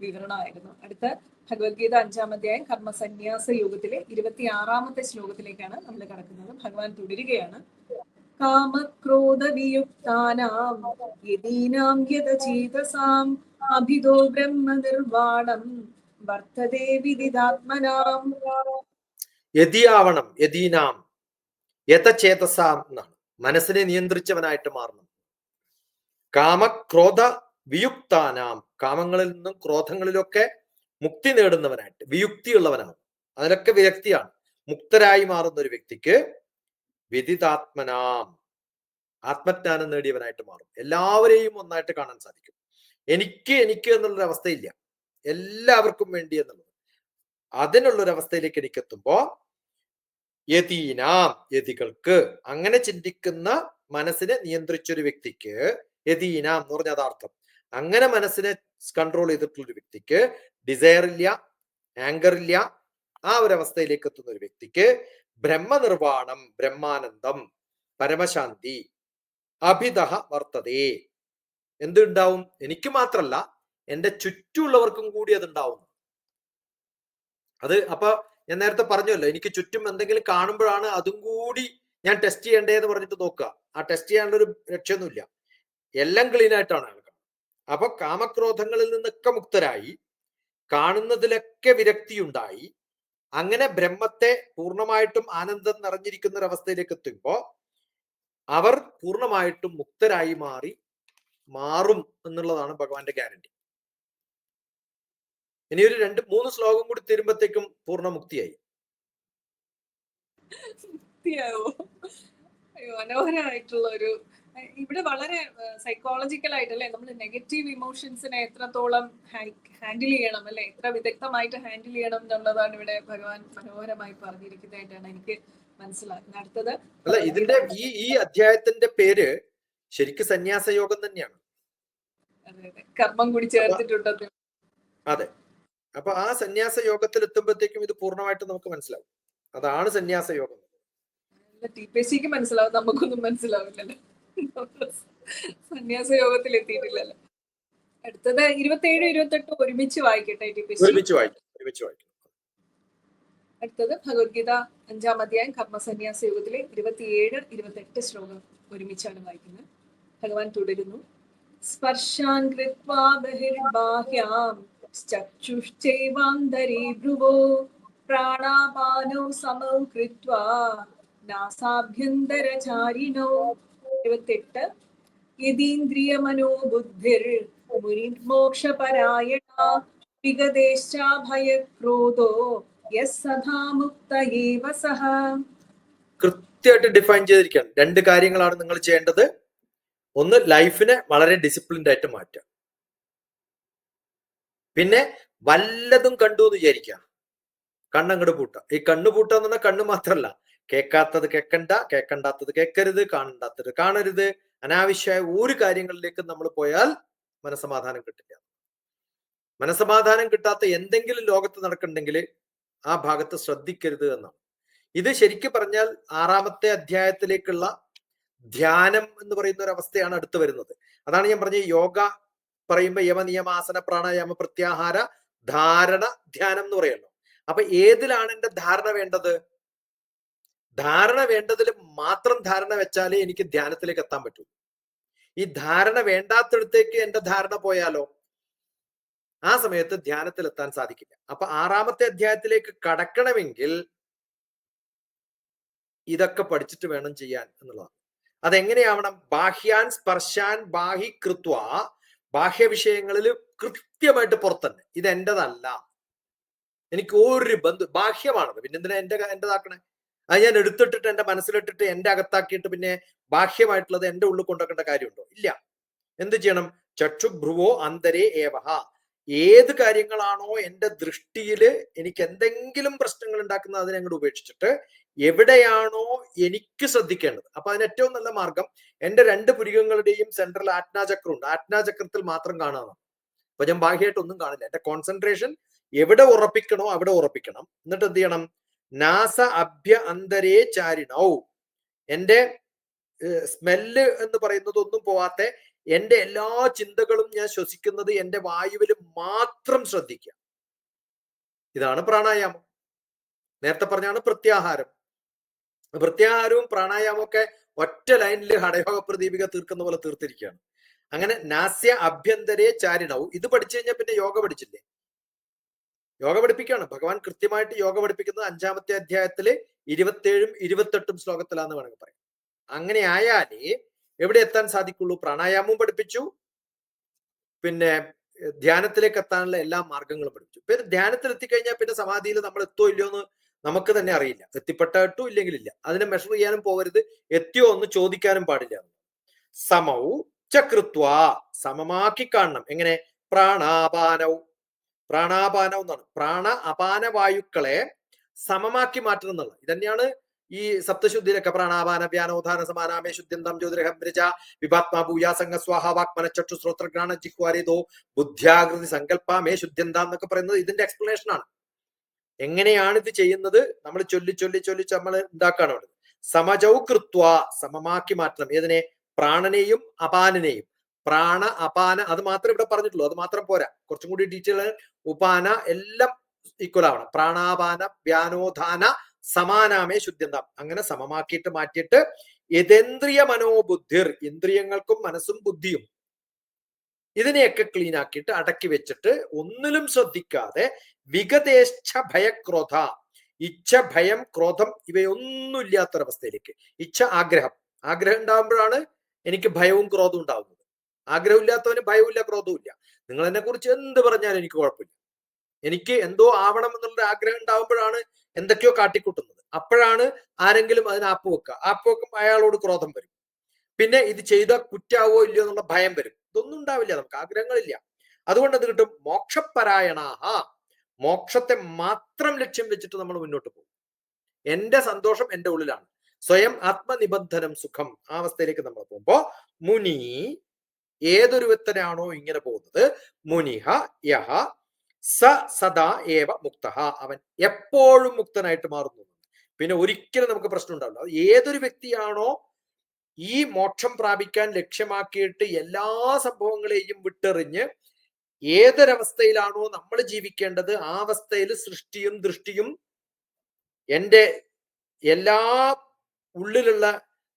Speaker 1: വിവരണമായിരുന്നു. അടുത്ത ഭഗവത്ഗീത 5-ാം അധ്യായം കർമ്മസന്യാസ യോഗത്തിലെ 26-ാമത്തെ ശ്ലോകത്തിലേക്കാണ് നമ്മൾ കടക്കുന്നത്. ഭഗവാൻ തുടരുകയാണ്. കാമക്രോധവിയുക്താനാം യതീനാം യതചേതസാം അഭിതോ ബ്രഹ്മനിർവാണം വർത്തതേ വിദിതാത്മനാം.
Speaker 2: യതിയാവണം, യതീനാം യതചേതസാം എന്നാണ്. മനസ്സിനെ നിയന്ത്രിച്ചവനായിട്ട് മാറണം. കാമക്രോധ വിയുക്താനാം, കാമങ്ങളിൽ നിന്നും ക്രോധങ്ങളിലൊക്കെ മുക്തി നേടുന്നവനായിട്ട്, വിയുക്തിയുള്ളവനാണ്, അതിലൊക്കെ വിരക്തിയാണ്, മുക്തരായി മാറുന്ന ഒരു വ്യക്തിക്ക് വിദിതാത്മനാം, ആത്മജ്ഞാനം നേടിയവനായിട്ട് മാറും. എല്ലാവരെയും ഒന്നായിട്ട് കാണാൻ സാധിക്കും. എനിക്ക് എന്നുള്ളൊരു അവസ്ഥയില്ല, എല്ലാവർക്കും വേണ്ടി എന്നുള്ളത്. അതിനുള്ളൊരവസ്ഥയിലേക്ക് എനിക്കെത്തുമ്പോ യതീനാം, യതികൾക്ക്, അങ്ങനെ ചിന്തിക്കുന്ന മനസ്സിനെ നിയന്ത്രിച്ചൊരു വ്യക്തിക്ക്, യതീനാം എന്ന് പറഞ്ഞ അതാർത്ഥം, അങ്ങനെ മനസ്സിനെ കൺട്രോൾ ചെയ്തിട്ടുള്ള ഒരു വ്യക്തിക്ക് ഡിസയർ ഇല്ല, ആങ്കർ ഇല്ല, ആ ഒരു അവസ്ഥയിലേക്ക് എത്തുന്ന ഒരു വ്യക്തിക്ക് ബ്രഹ്മനിർവാണം, ബ്രഹ്മാനന്ദം, പരമശാന്തി, അഭിതഹ വർത്തതേ, എന്തുണ്ടാവും? എനിക്ക് മാത്രല്ല എന്റെ ചുറ്റുമുള്ളവർക്കും കൂടി അതുണ്ടാവും. അത് അപ്പൊ ഞാൻ നേരത്തെ പറഞ്ഞല്ലോ, എനിക്ക് ചുറ്റും എന്തെങ്കിലും കാണുമ്പോഴാണ് അതും കൂടി ഞാൻ ടെസ്റ്റ് ചെയ്യണ്ടേന്ന് പറഞ്ഞിട്ട് നോക്കുക. ആ ടെസ്റ്റ് ചെയ്യാനുള്ള ഒരു ലക്ഷ്യമൊന്നുമില്ല, എല്ലാം ക്ലീൻ ആയിട്ടാണ് ആൾക്കാർ. അപ്പൊ കാമക്രോധങ്ങളിൽ നിന്നൊക്കെ മുക്തരായി, കാണുന്നതിലൊക്കെ വിരക്തിയുണ്ടായി, അങ്ങനെ ബ്രഹ്മത്തെ പൂർണ്ണമായിട്ടും ആനന്ദം നിറഞ്ഞിരിക്കുന്ന ഒരു അവസ്ഥയിലേക്ക് എത്തുമ്പോ അവർ പൂർണ്ണമായിട്ടും മുക്തരായി മാറും എന്നുള്ളതാണ് ഭഗവാന്റെ ഗ്യാരണ്ടി. ഇനി ഒരു 2-3 ശ്ലോകം കൂടി തീരുമ്പോഴത്തേക്കും പൂർണ്ണ മുക്തിയായി.
Speaker 1: മനോഹരമായിട്ടുള്ള ഒരു, ഇവിടെ വളരെ സൈക്കോളജിക്കൽ ആയിട്ടല്ലേ നമ്മൾ നെഗറ്റീവ് ഇമോഷൻസിനെ എത്രത്തോളം ഹാൻഡിൽ ചെയ്യണം, അല്ലെ, എത്ര വിദഗ്ധമായിട്ട് ഹാൻഡിൽ ചെയ്യണം എന്നുള്ളതാണ് ഇവിടെ ഭഗവാൻ മനോഹരമായി പറഞ്ഞിരിക്കുന്നതായിട്ടാണ് എനിക്ക് മനസ്സിലാക്കുന്നത്. അടുത്തത്
Speaker 2: അല്ല, ഇതിന്റെ ഈ അധ്യായത്തിന്റെ പേര് ശരിക്കും സന്യാസ യോഗം തന്നെയാണ്.
Speaker 1: കർമ്മം കൂടി ചേർത്തിട്ടുണ്ട്.
Speaker 2: അതെ. അപ്പൊ ആ സന്യാസ യോഗത്തിൽ എത്തുമ്പോഴത്തേക്കും ഇത് പൂർണ്ണമായിട്ട് നമുക്ക് മനസ്സിലാവും. അതാണ് സന്യാസ യോഗം.
Speaker 1: ടിപിസിക്ക് മനസ്സിലാവും, നമുക്കൊന്നും മനസ്സിലാവില്ലല്ലോ, സന്യാസ യോഗത്തിൽ എത്തിയിട്ടില്ലല്ലോ. അടുത്തത് 27-28 ഒരുമിച്ച് വായിക്കട്ടെ. ടിപിസി
Speaker 2: ഒരുമിച്ച് വായിക്കും.
Speaker 1: അടുത്തത് ഭഗവത്ഗീത 5-ാം അധ്യായം കർമ്മസന്യാസ യോഗത്തിലെ 27-28 ശ്ലോകം ഒരുമിച്ചാണ് വായിക്കുന്നത്. ഭഗവാൻ തുടരുന്നു. സ്പർശാൻ കൃത്വാ ബഹിർബാഹ്യാം ചക്ഷുശ്ചൈവാന്തരീ ഭ്രുവോ പ്രാണാപാനോ സമൗ കൃത്വാ നാസാഭ്യന്തരചാരിണോ. 28 യതീന്ദ്രിയമനോ ബുദ്ധിർ മുനിർമോക്ഷപരായണ വിഗതേശ്ചാഭയക്രോധോ യസ്സദാ മുക്ത ഏവ സഹ.
Speaker 2: കൃത്യമായിട്ട് ഡിഫൈൻ ചെയ്തിരിക്കുകയാണ്. രണ്ട് കാര്യങ്ങളാണ് നിങ്ങൾ ചെയ്യേണ്ടത്. ഒന്ന്, ലൈഫിനെ വളരെ ഡിസിപ്ലിൻഡ് ആയിട്ട് മാറ്റുക. പിന്നെ വല്ലതും കണ്ടു എന്ന് വിചാരിക്കുക, കണ്ണങ്ങട് പൂട്ടുക. ഈ കണ്ണ് പൂട്ടുക എന്ന് പറഞ്ഞാൽ കണ്ണ് മാത്രമല്ല, കേൾക്കാത്തത് കേൾക്കണ്ട, കേൾക്കണ്ടാത്തത് കേൾക്കരുത്, കാണണ്ടാത്തത് കാണരുത്. അനാവശ്യമായ ഒരു കാര്യങ്ങളിലേക്ക് നമ്മൾ പോയാൽ മനസ്സമാധാനം കിട്ടില്ല. മനസ്സമാധാനം കിട്ടാത്ത എന്തെങ്കിലും ലോകത്ത് നടക്കുന്നുണ്ടെങ്കിൽ ആ ഭാഗത്ത് ശ്രദ്ധിക്കരുത് എന്നാണ്. ഇത് ശരിക്കും പറഞ്ഞാൽ 6-ാമത്തെ അധ്യായത്തിലേക്കുള്ള ധ്യാനം എന്ന് പറയുന്ന ഒരു അവസ്ഥയാണ് അടുത്ത് വരുന്നത്. അതാണ് ഞാൻ പറഞ്ഞ യോഗ പറയുമ്പോൾ യമ നിയമ ആസന പ്രാണായാമ പ്രത്യാഹാര ധാരണ ധ്യാനം എന്ന് പറയുമല്ലോ. അപ്പൊ ഏതിലാണ് എന്റെ ധാരണ വേണ്ടത്? ധാരണ വേണ്ടതിൽ മാത്രം ധാരണ വെച്ചാലേ എനിക്ക് ധ്യാനത്തിലേക്ക് എത്താൻ പറ്റൂ. ഈ ധാരണ വേണ്ടാത്തടത്തേക്ക് എന്റെ ധാരണ പോയാലോ ആ സമയത്ത് ധ്യാനത്തിൽ എത്താൻ സാധിക്കില്ല. അപ്പൊ 6-ാമത്തെ അധ്യായത്തിലേക്ക് കടക്കണമെങ്കിൽ ഇതൊക്കെ പഠിച്ചിട്ട് വേണം ചെയ്യാൻ എന്നുള്ളതാണ്. അതെങ്ങനെയാവണം? ബാഹ്യാൻ സ്പർശാൻ ബാഹി കൃത്വ, ബാഹ്യ വിഷയങ്ങളിൽ കൃത്യമായിട്ട് പുറത്തന്നെ. ഇത് എന്റേതല്ല, എനിക്ക് ഒരു ബാഹ്യമാണത്, പിന്നെ എന്തിനാ എന്റേതാക്കണേ? അത് ഞാൻ എടുത്തിട്ടിട്ട് എന്റെ മനസ്സിലിട്ടിട്ട് എന്റെ അകത്താക്കിയിട്ട് പിന്നെ ബാഹ്യമായിട്ടുള്ളത് എന്റെ ഉള്ളിൽ കൊണ്ടുവെക്കേണ്ട കാര്യമുണ്ടോ? ഇല്ല. എന്ത് ചെയ്യണം? ചക്ഷുഭ്രുവോ അന്തരേ ഏവഹ. ഏത് കാര്യങ്ങളാണോ എന്റെ ദൃഷ്ടിയില് എനിക്ക് എന്തെങ്കിലും പ്രശ്നങ്ങൾ ഉണ്ടാക്കുന്നത് അതിനെ അങ്ങോട്ട് ഉപേക്ഷിച്ചിട്ട് എവിടെയാണോ എനിക്ക് ശ്രദ്ധിക്കേണ്ടത്, അപ്പൊ അതിന് ഏറ്റവും നല്ല മാർഗം എന്റെ 2 പുരികങ്ങളുടെയും സെൻട്രൽ ആജ്ഞാചക്രം ഉണ്ട്. ആജ്ഞാചക്രത്തിൽ മാത്രം കാണാനാണ്. അപ്പൊ ഞാൻ ബാഹ്യമായിട്ട് ഒന്നും കാണില്ല. എന്റെ കോൺസെൻട്രേഷൻ എവിടെ ഉറപ്പിക്കണോ അവിടെ ഉറപ്പിക്കണം. എന്നിട്ട് എന്ത് ചെയ്യണം? നാസ അഭ്യ അന്തരേ ചാരിണൗ. എന്റെ സ്മെല്ല് എന്ന് പറയുന്നത് ഒന്നും പോവാത്ത എന്റെ എല്ലാ ചിന്തകളും ഞാൻ ശ്വസിക്കുന്നത് എന്റെ വായുവിൽ മാത്രം ശ്രദ്ധിക്കുക. ഇതാണ് പ്രാണായാമം. നേരത്തെ പറഞ്ഞാണ് പ്രത്യാഹാരം. പ്രത്യാഹാരവും പ്രാണായാമവും ഒക്കെ ഒറ്റ ലൈനിൽ ഹടയോഗ പ്രദീപിക തീർക്കുന്ന പോലെ തീർത്തിരിക്കുകയാണ്. അങ്ങനെ നാസ്യ അഭ്യന്തരേ ചാരിണവും. ഇത് പഠിച്ചു കഴിഞ്ഞാൽ പിന്നെ യോഗ പഠിച്ചില്ലേ? യോഗ പഠിപ്പിക്കുകയാണ് ഭഗവാൻ. കൃത്യമായിട്ട് യോഗ പഠിപ്പിക്കുന്നത് 5-ാമത്തെ അധ്യായത്തില് 27-ഉം 28-ഉം ശ്ലോകത്തിലാന്ന് വേണമെങ്കിൽ പറയാം. അങ്ങനെ ആയാലേ എവിടെ എത്താൻ സാധിക്കുള്ളൂ? പ്രാണായാമവും പഠിപ്പിച്ചു, പിന്നെ ധ്യാനത്തിലേക്ക് എത്താനുള്ള എല്ലാ മാർഗങ്ങളും പഠിപ്പിച്ചു. പിന്നെ ധ്യാനത്തിൽ എത്തിക്കഴിഞ്ഞാൽ പിന്നെ സമാധിയിൽ നമ്മൾ എത്തോ ഇല്ലയോ എന്ന് നമുക്ക് തന്നെ അറിയില്ല. എത്തിപ്പെട്ടോ ഇല്ലെങ്കിലില്ല. അതിനെ മെഷർ ചെയ്യാനും പോകരുത്, എത്തിയോ എന്ന് ചോദിക്കാനും പാടില്ല. സമൗ ചകൃത്വ, സമമാക്കി കാണണം. എങ്ങനെ? പ്രാണാപാനവും. പ്രാണാപാനം എന്നാണ്. പ്രാണ അപാന വായുക്കളെ സമമാക്കി മാറ്റണം എന്നുള്ളത്. ഇതന്നെയാണ് ഈ സപ്തശുദ്ധിയിലൊക്കെ. പ്രാണാപാന വ്യാനോധാന സമാനാമേ ശുദ്ധ്യന്തം ജ്യോതിരഹംബ്രജ വിഭാത്മാ ഭൂയാസംഗ സ്വാഹ വാക്മന ചക്ഷു ശ്രോത്രഗ്രാണ ജിഹ്വാരിതോ ബുദ്ധ്യാകൃതി സങ്കല്പാമേ ശുദ്ധ്യന്താം എന്നൊക്കെ പറയുന്നത് ഇതിന്റെ എക്സ്പ്ലനേഷൻ ആണ്. എങ്ങനെയാണ് ഇത് ചെയ്യുന്നത്? നമ്മൾ ചൊല്ലി നമ്മൾ ഉണ്ടാക്കാണ് അവിടെ. സമജൗ കൃത്വ, സമമാക്കി മാറ്റണം. ഏതിനെ? പ്രാണനെയും അപാനനെയും. പ്രാണ അപാന അത് മാത്രമേ ഇവിടെ പറഞ്ഞിട്ടുള്ളൂ. അത് മാത്രം പോരാ, കുറച്ചും കൂടി ഡീറ്റെയിൽ. ഉപാന എല്ലാം ഈക്വൽ ആവണം. പ്രാണാപാന വ്യാനോധാന സമാനാമേ ശുദ്ധ്യന്താം. അങ്ങനെ സമമാക്കിയിട്ട് മാറ്റിയിട്ട് യതേന്ദ്രിയ മനോബുദ്ധിർ, ഇന്ദ്രിയങ്ങൾക്കും മനസ്സും ബുദ്ധിയും ഇതിനെയൊക്കെ ക്ലീൻ ആക്കിയിട്ട് അടക്കി വെച്ചിട്ട് ഒന്നിലും ശ്രദ്ധിക്കാതെ വിഗതേച്ഛ ഭയക്രോധ, ഇച്ഛ ഭയം ക്രോധം ഇവയൊന്നും ഇല്ലാത്തൊരവസ്ഥയിലേക്ക്. ഇച്ഛ ആഗ്രഹം ഉണ്ടാകുമ്പോഴാണ് എനിക്ക് ഭയവും ക്രോധവും ഉണ്ടാകുന്നത്. ആഗ്രഹം ഇല്ലാത്തവന് ഭയവും ക്രോധവും ഇല്ല. നിങ്ങൾ എന്നെ കുറിച്ച് എന്ത് പറഞ്ഞാലും എനിക്ക് കുഴപ്പമില്ല. എനിക്ക് എന്തോ ആവണം എന്നുള്ള ആഗ്രഹം ഉണ്ടാകുമ്പോഴാണ് എന്തൊക്കെയോ കാട്ടിക്കൂട്ടുന്നത്. അപ്പോഴാണ് ആരെങ്കിലും അതിന് ആപ്പ് വെക്കുമ്പോൾ അയാളോട് ക്രോധം വരും. പിന്നെ ഇത് ചെയ്താൽ കുറ്റാവോ ഇല്ലയോ എന്നുള്ള ഭയം വരും. ഇതൊന്നും ഉണ്ടാവില്ല, നമുക്ക് ആഗ്രഹങ്ങളില്ല. അതുകൊണ്ട് എന്ത് കിട്ടും? മോക്ഷപരായണാഹ. മോക്ഷത്തെ മാത്രം ലക്ഷ്യം വെച്ചിട്ട് നമ്മൾ മുന്നോട്ട് പോകും. എന്റെ സന്തോഷം എന്റെ ഉള്ളിലാണ്. സ്വയം ആത്മനിബന്ധനം സുഖം. ആ അവസ്ഥയിലേക്ക് നമ്മൾ പോകുമ്പോ മുനി, ഏതൊരു വ്യക്തനാണോ ഇങ്ങനെ പോകുന്നത്, മുനിഹ യഹ സ സദാ ഏവ മുക്ത, അവൻ എപ്പോഴും മുക്തനായിട്ട് മാറുന്നു. പിന്നെ ഒരിക്കലും നമുക്ക് പ്രശ്നം ഉണ്ടാവില്ല. ഏതൊരു വ്യക്തിയാണോ ഈ മോക്ഷം പ്രാപിക്കാൻ ലക്ഷ്യമാക്കിയിട്ട് എല്ലാ സംഭവങ്ങളെയും വിട്ടെറിഞ്ഞ് ഏതൊരവസ്ഥയിലാണോ നമ്മൾ ജീവിക്കേണ്ടത് ആ അവസ്ഥയിൽ സൃഷ്ടിയും ദൃഷ്ടിയും എൻ്റെ എല്ലാ ഉള്ളിലുള്ള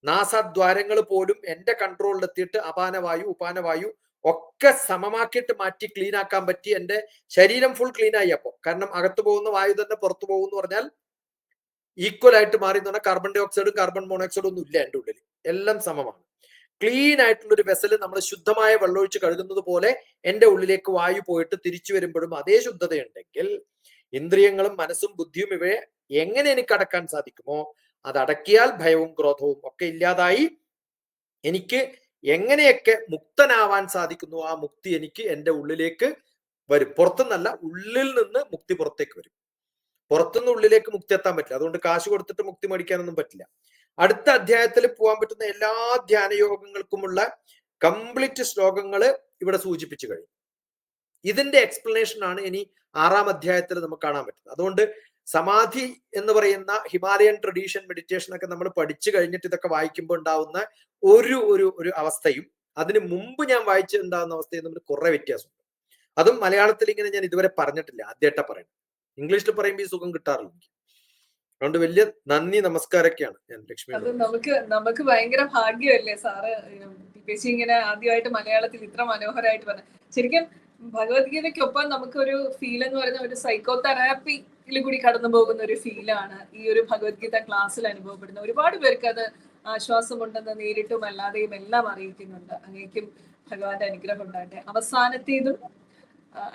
Speaker 2: നാസാദ്വാരങ്ങൾ പോലും എൻ്റെ കൺട്രോളിൽ എത്തിയിട്ട് അപാനവായു ഉപാനവായു ഒക്കെ സമമാക്കിയിട്ട് മാറ്റി ക്ലീൻ ആക്കാൻ പറ്റി. എൻ്റെ ശരീരം ഫുൾ ക്ലീൻ ആയി. അപ്പോൾ കാരണം അകത്ത് പോകുന്ന വായു തന്നെ പുറത്തു പോകുന്നു പറഞ്ഞാൽ ഈക്വൽ ആയിട്ട് മാറി എന്ന് പറഞ്ഞാൽ കാർബൺ ഡൈ ഓക്സൈഡും കാർബൺ മോണോക്സൈഡും ഒന്നും ഇല്ല എൻ്റെ ഉള്ളിൽ, എല്ലാം സമമാണ്. ക്ലീൻ ആയിട്ടുള്ള ഒരു വെസൽ നമ്മൾ ശുദ്ധമായ വെള്ളമൊഴിച്ച് കഴുകുന്നത് പോലെ എൻ്റെ ഉള്ളിലേക്ക് വായു പോയിട്ട് തിരിച്ചു വരുമ്പോഴും അതേ ശുദ്ധതയുണ്ടെങ്കിൽ ഇന്ദ്രിയങ്ങളും മനസ്സും ബുദ്ധിയും ഇവയെ എങ്ങനെ എനിക്ക് അടക്കാൻ സാധിക്കുമോ അത് അടക്കിയാൽ ഭയവും ക്രോധവും ഒക്കെ ഇല്ലാതായി എനിക്ക് എങ്ങനെയൊക്കെ മുക്തനാവാൻ സാധിക്കുന്നു ആ മുക്തി എനിക്ക് എൻ്റെ ഉള്ളിലേക്ക് വരും. പുറത്തുനിന്നല്ല, ഉള്ളിൽ നിന്ന് മുക്തി പുറത്തേക്ക് വരും. പുറത്തുനിന്ന് ഉള്ളിലേക്ക് മുക്തി എത്താൻ പറ്റില്ല. അതുകൊണ്ട് കാശ് കൊടുത്തിട്ട് മുക്തി മേടിക്കാനൊന്നും പറ്റില്ല. അടുത്ത അധ്യായത്തിൽ പോകാൻ പറ്റുന്ന എല്ലാ ധ്യാനയോഗങ്ങൾക്കുമുള്ള കംപ്ലീറ്റ് ശ്ലോകങ്ങൾ ഇവിടെ സൂചിപ്പിച്ചു കഴിഞ്ഞു. ഇതിന്റെ എക്സ്പ്ലനേഷൻ ആണ് ഇനി 6-ാം അധ്യായത്തിൽ നമുക്ക് കാണാൻ പറ്റുന്നത്. അതുകൊണ്ട് സമാധി എന്ന് പറയുന്ന ഹിമാലയൻ ട്രഡീഷൻ മെഡിറ്റേഷൻ ഒക്കെ നമ്മൾ പഠിച്ചു കഴിഞ്ഞിട്ട് ഇതൊക്കെ വായിക്കുമ്പോൾ ഉണ്ടാവുന്ന ഒരു അവസ്ഥയും അതിന് മുമ്പ് ഞാൻ വായിച്ചിട്ടുണ്ടാകുന്ന അവസ്ഥയും തമ്മിൽ കുറെ വ്യത്യാസമുണ്ട്. അതും മലയാളത്തിൽ ഇങ്ങനെ ഞാൻ ഇതുവരെ പറഞ്ഞിട്ടില്ല, ആദ്യമായിട്ടാ പറയുന്നത്. ഇംഗ്ലീഷിൽ പറയുമ്പോൾ ഈ സുഖം കിട്ടാറില്ല എനിക്ക്. അതുകൊണ്ട് വലിയ നന്ദി നമസ്കാരമൊക്കെയാണ് ഞാൻ ലക്ഷ്മി.
Speaker 1: അത് നമുക്ക് ഭയങ്കര ഭാഗ്യമല്ലേ സാറ് PPC ഇങ്ങനെ ആദ്യമായിട്ട് മലയാളത്തിൽ ഇത്ര മനോഹരമായിട്ട് പറഞ്ഞു. ശരിക്കും ഭഗവത്ഗീതയ്ക്കൊപ്പം നമുക്കൊരു ഫീൽ എന്ന് പറയുന്ന ഒരു സൈക്കോ തെറാപ്പിയിൽ കൂടി കടന്നു പോകുന്ന ഒരു ഫീലാണ് ഈ ഒരു ഭഗവത്ഗീത ക്ലാസ്സിൽ അനുഭവപ്പെടുന്നത്. ഒരുപാട് പേർക്ക് അത് ആശ്വാസമുണ്ടെന്ന് നേരിട്ടും അല്ലാതെയും എല്ലാം അറിയിക്കുന്നുണ്ട്. അങ്ങേക്കും ഭഗവാന്റെ അനുഗ്രഹം ഉണ്ടാകട്ടെ. അവസാനത്തേതും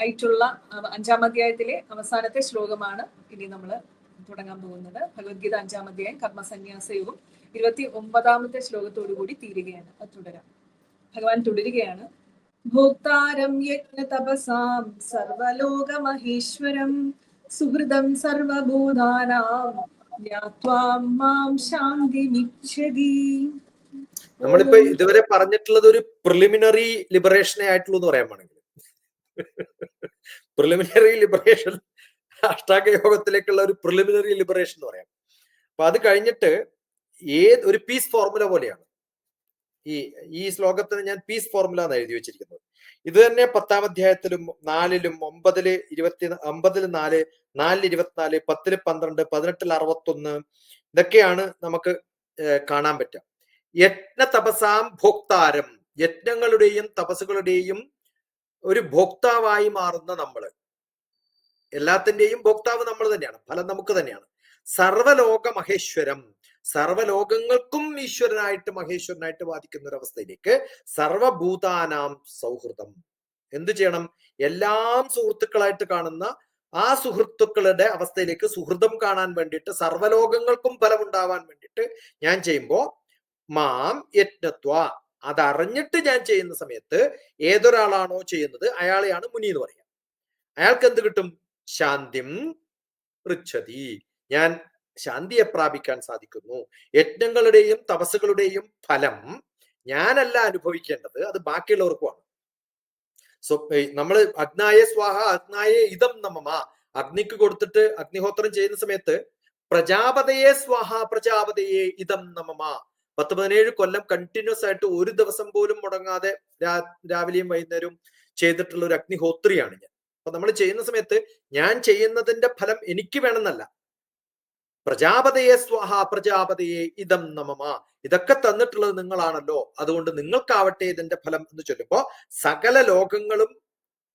Speaker 1: ആയിട്ടുള്ള 5-ാം അധ്യായത്തിലെ അവസാനത്തെ ശ്ലോകമാണ് ഇനി നമ്മൾ തുടങ്ങാൻ പോകുന്നത്. ഭഗവത്ഗീത 5-ാം അധ്യായം കർമ്മസന്യാസയോഗം 29-ാമത്തെ ശ്ലോകത്തോടു കൂടി തീരുകയാണ്. അത് തുടരാം. ഭഗവാൻ തുടരുകയാണ്. ഭോക്താരം യജ്ഞ തപസാം സർവലോക മഹേശ്വരം സുഹൃദം സർവഭൂതാനാം ജ്ഞാത്വാ മാം ശാന്തിമിച്ഛതി.
Speaker 2: നമ്മളിപ്പോ ഇതുവരെ പറഞ്ഞിട്ടുള്ളത് ഒരു പ്രിലിമിനറി ലിബറേഷനെ ആയിട്ടുള്ളൂ എന്ന് പറയാൻ വേണമെങ്കിൽ പ്രിലിമിനറി ലിബറേഷൻ അഷ്ടാംഗ യോഗത്തിലേക്കുള്ള ഒരു പ്രിലിമിനറി ലിബറേഷൻ എന്ന് പറയാം. അപ്പൊ അത് കഴിഞ്ഞിട്ട് ഒരു പീസ് ഫോർമുല പോലെയാണ് ഈ ശ്ലോകത്തിന് ഞാൻ പീസ് ഫോർമുല എന്ന് എഴുതി വെച്ചിരിക്കുന്നത്. ഇത് തന്നെ 10-ാം അധ്യായത്തിലും 4-ലും 9-ല് 50-ല് 4, 4-ല് 24, 10-ല് 12, 18-ല് 61 ഇതൊക്കെയാണ് നമുക്ക് കാണാൻ പറ്റുക. യജ്ഞ തപസാം ഭോക്താരം, യജ്ഞങ്ങളുടെയും തപസ്സുകളുടെയും ഒരു ഭോക്താവായി മാറുന്ന നമ്മള്, എല്ലാത്തിന്റെയും ഭോക്താവ് നമ്മൾ തന്നെയാണ്, ഫലം നമുക്ക് തന്നെയാണ്. സർവലോക മഹേശ്വരം, സർവലോകങ്ങൾക്കും ഈശ്വരനായിട്ട് മഹേശ്വരനായിട്ട് വാദിക്കുന്ന ഒരു അവസ്ഥയിലേക്ക് സർവഭൂതാനാം സൗഹൃദം. എന്തു ചെയ്യണം? എല്ലാം സുഹൃത്തുക്കളായിട്ട് കാണുന്ന ആ സുഹൃത്തുക്കളുടെ അവസ്ഥയിലേക്ക് സുഹൃതം കാണാൻ വേണ്ടിയിട്ട്, സർവലോകങ്ങൾക്കും ഫലമുണ്ടാവാൻ വേണ്ടിയിട്ട് ഞാൻ ചെയ്യുമ്പോ മാം യജ്ഞത്വ, അതറിഞ്ഞിട്ട് ഞാൻ ചെയ്യുന്ന സമയത്ത് ഏതൊരാളാണോ ചെയ്യുന്നത് അയാളെയാണ് മുനി എന്ന് പറയാം. അയാൾക്ക് എന്ത് കിട്ടും? ശാന്തിം പൃച്ഛതി, ഞാൻ ശാന്തിയെ പ്രാപിക്കാൻ സാധിക്കുന്നു. യജ്ഞങ്ങളുടെയും തപസ്സുകളുടെയും ഫലം ഞാനല്ല അനുഭവിക്കേണ്ടത്, അത് ബാക്കിയുള്ളവർക്കുമാണ്. നമ്മൾ അഗ്നായ സ്വാഹ അഗ്നായ ഇതം നമമ, അഗ്നിക്ക് കൊടുത്തിട്ട് അഗ്നിഹോത്രം ചെയ്യുന്ന സമയത്ത് പ്രജാപതയെ സ്വാഹ പ്രജാപതയെ ഇതം നമമ, 10-17 കൊല്ലം കണ്ടിന്യൂസ് ആയിട്ട് ഒരു ദിവസം പോലും മുടങ്ങാതെ രാവിലെയും വൈകുന്നേരവും ചെയ്തിട്ടുള്ള ഒരു അഗ്നിഹോത്രിയാണ് ഞാൻ. അപ്പൊ നമ്മൾ ചെയ്യുന്ന സമയത്ത് ഞാൻ ചെയ്യുന്നതിന്റെ ഫലം എനിക്ക് വേണമെന്നല്ല, പ്രജാപതയെ സ്വാഹ പ്രജാപതയെ ഇതം നമമ, ഇതൊക്കെ തന്നിട്ടുള്ളത് നിങ്ങളാണല്ലോ, അതുകൊണ്ട് നിങ്ങൾക്കാവട്ടെ ഇതിന്റെ ഫലം എന്ന് ചൊല്ലുമ്പോ സകല ലോകങ്ങളും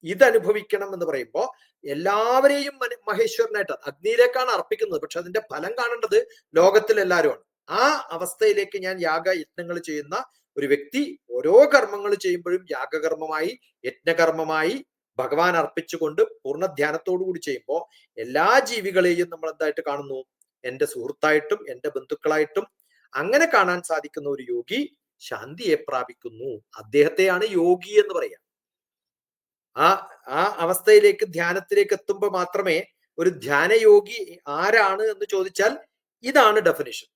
Speaker 2: ഇതനുഭവിക്കണം എന്ന് പറയുമ്പോ എല്ലാവരെയും മഹേശ്വരനായിട്ട് അഗ്നിയിലേക്കാണ് അർപ്പിക്കുന്നത്. പക്ഷെ അതിന്റെ ഫലം കാണേണ്ടത് ലോകത്തിലെല്ലാവരുമാണ്. ആ അവസ്ഥയിലേക്ക് ഞാൻ യാഗയജ്ഞങ്ങൾ ചെയ്യുന്ന ഒരു വ്യക്തി ഓരോ കർമ്മങ്ങൾ ചെയ്യുമ്പോഴും യാഗകർമ്മമായി യജ്ഞകർമ്മമായി ഭഗവാൻ അർപ്പിച്ചുകൊണ്ട് പൂർണ്ണ ധ്യാനത്തോടു കൂടി ചെയ്യുമ്പോൾ എല്ലാ ജീവികളെയും നമ്മൾ എന്തായിട്ട് കാണുന്നു? എൻ്റെ സുഹൃത്തായിട്ടും എൻ്റെ ബന്ധുക്കളായിട്ടും അങ്ങനെ കാണാൻ സാധിക്കുന്ന ഒരു യോഗി ശാന്തിയെ പ്രാപിക്കുന്നു. അദ്ദേഹത്തെയാണ് യോഗി എന്ന് പറയാം. ആ അവസ്ഥയിലേക്ക് ധ്യാനത്തിലേക്ക് എത്തുമ്പോൾ മാത്രമേ ഒരു ധ്യാനയോഗി ആരാണ് എന്ന് ചോദിച്ചാൽ ഇതാണ് ഡെഫിനിഷൻ.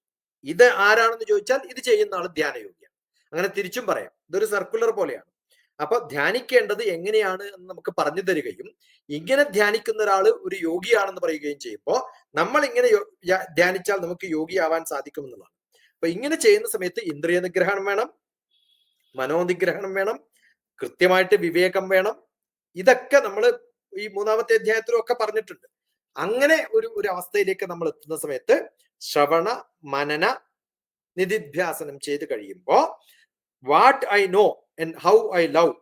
Speaker 2: ഇത് ആരാണെന്ന് ചോദിച്ചാൽ ഇത് ചെയ്യുന്ന ആൾ ധ്യാനയോഗിയാണ്. അങ്ങനെ തിരിച്ചും പറയാം. ഇതൊരു സർക്കുലർ പോലെയാണ്. അപ്പൊ ധ്യാനിക്കേണ്ടത് എങ്ങനെയാണ് എന്ന് നമുക്ക് പറഞ്ഞു തരികയും ഇങ്ങനെ ധ്യാനിക്കുന്ന ഒരാൾ ഒരു യോഗിയാണെന്ന് പറയുകയും ചെയ്യുമ്പോൾ നമ്മൾ ഇങ്ങനെ ധ്യാനിച്ചാൽ നമുക്ക് യോഗിയാവാൻ സാധിക്കുമെന്നുള്ളതാണ്. അപ്പൊ ഇങ്ങനെ ചെയ്യുന്ന സമയത്ത് ഇന്ദ്രിയ നിഗ്രഹണം വേണം, മനോനിഗ്രഹണം വേണം, കൃത്യമായിട്ട് വിവേകം വേണം. ഇതൊക്കെ നമ്മൾ ഈ 3-ാമത്തെ അധ്യായത്തിലും ഒക്കെ പറഞ്ഞിട്ടുണ്ട്. അങ്ങനെ ഒരു അവസ്ഥയിലേക്ക് നമ്മൾ എത്തുന്ന സമയത്ത് ശ്രവണ മനന നിധിധ്യാസനം ചെയ്ത് കഴിയുമ്പോ what I know and how I love,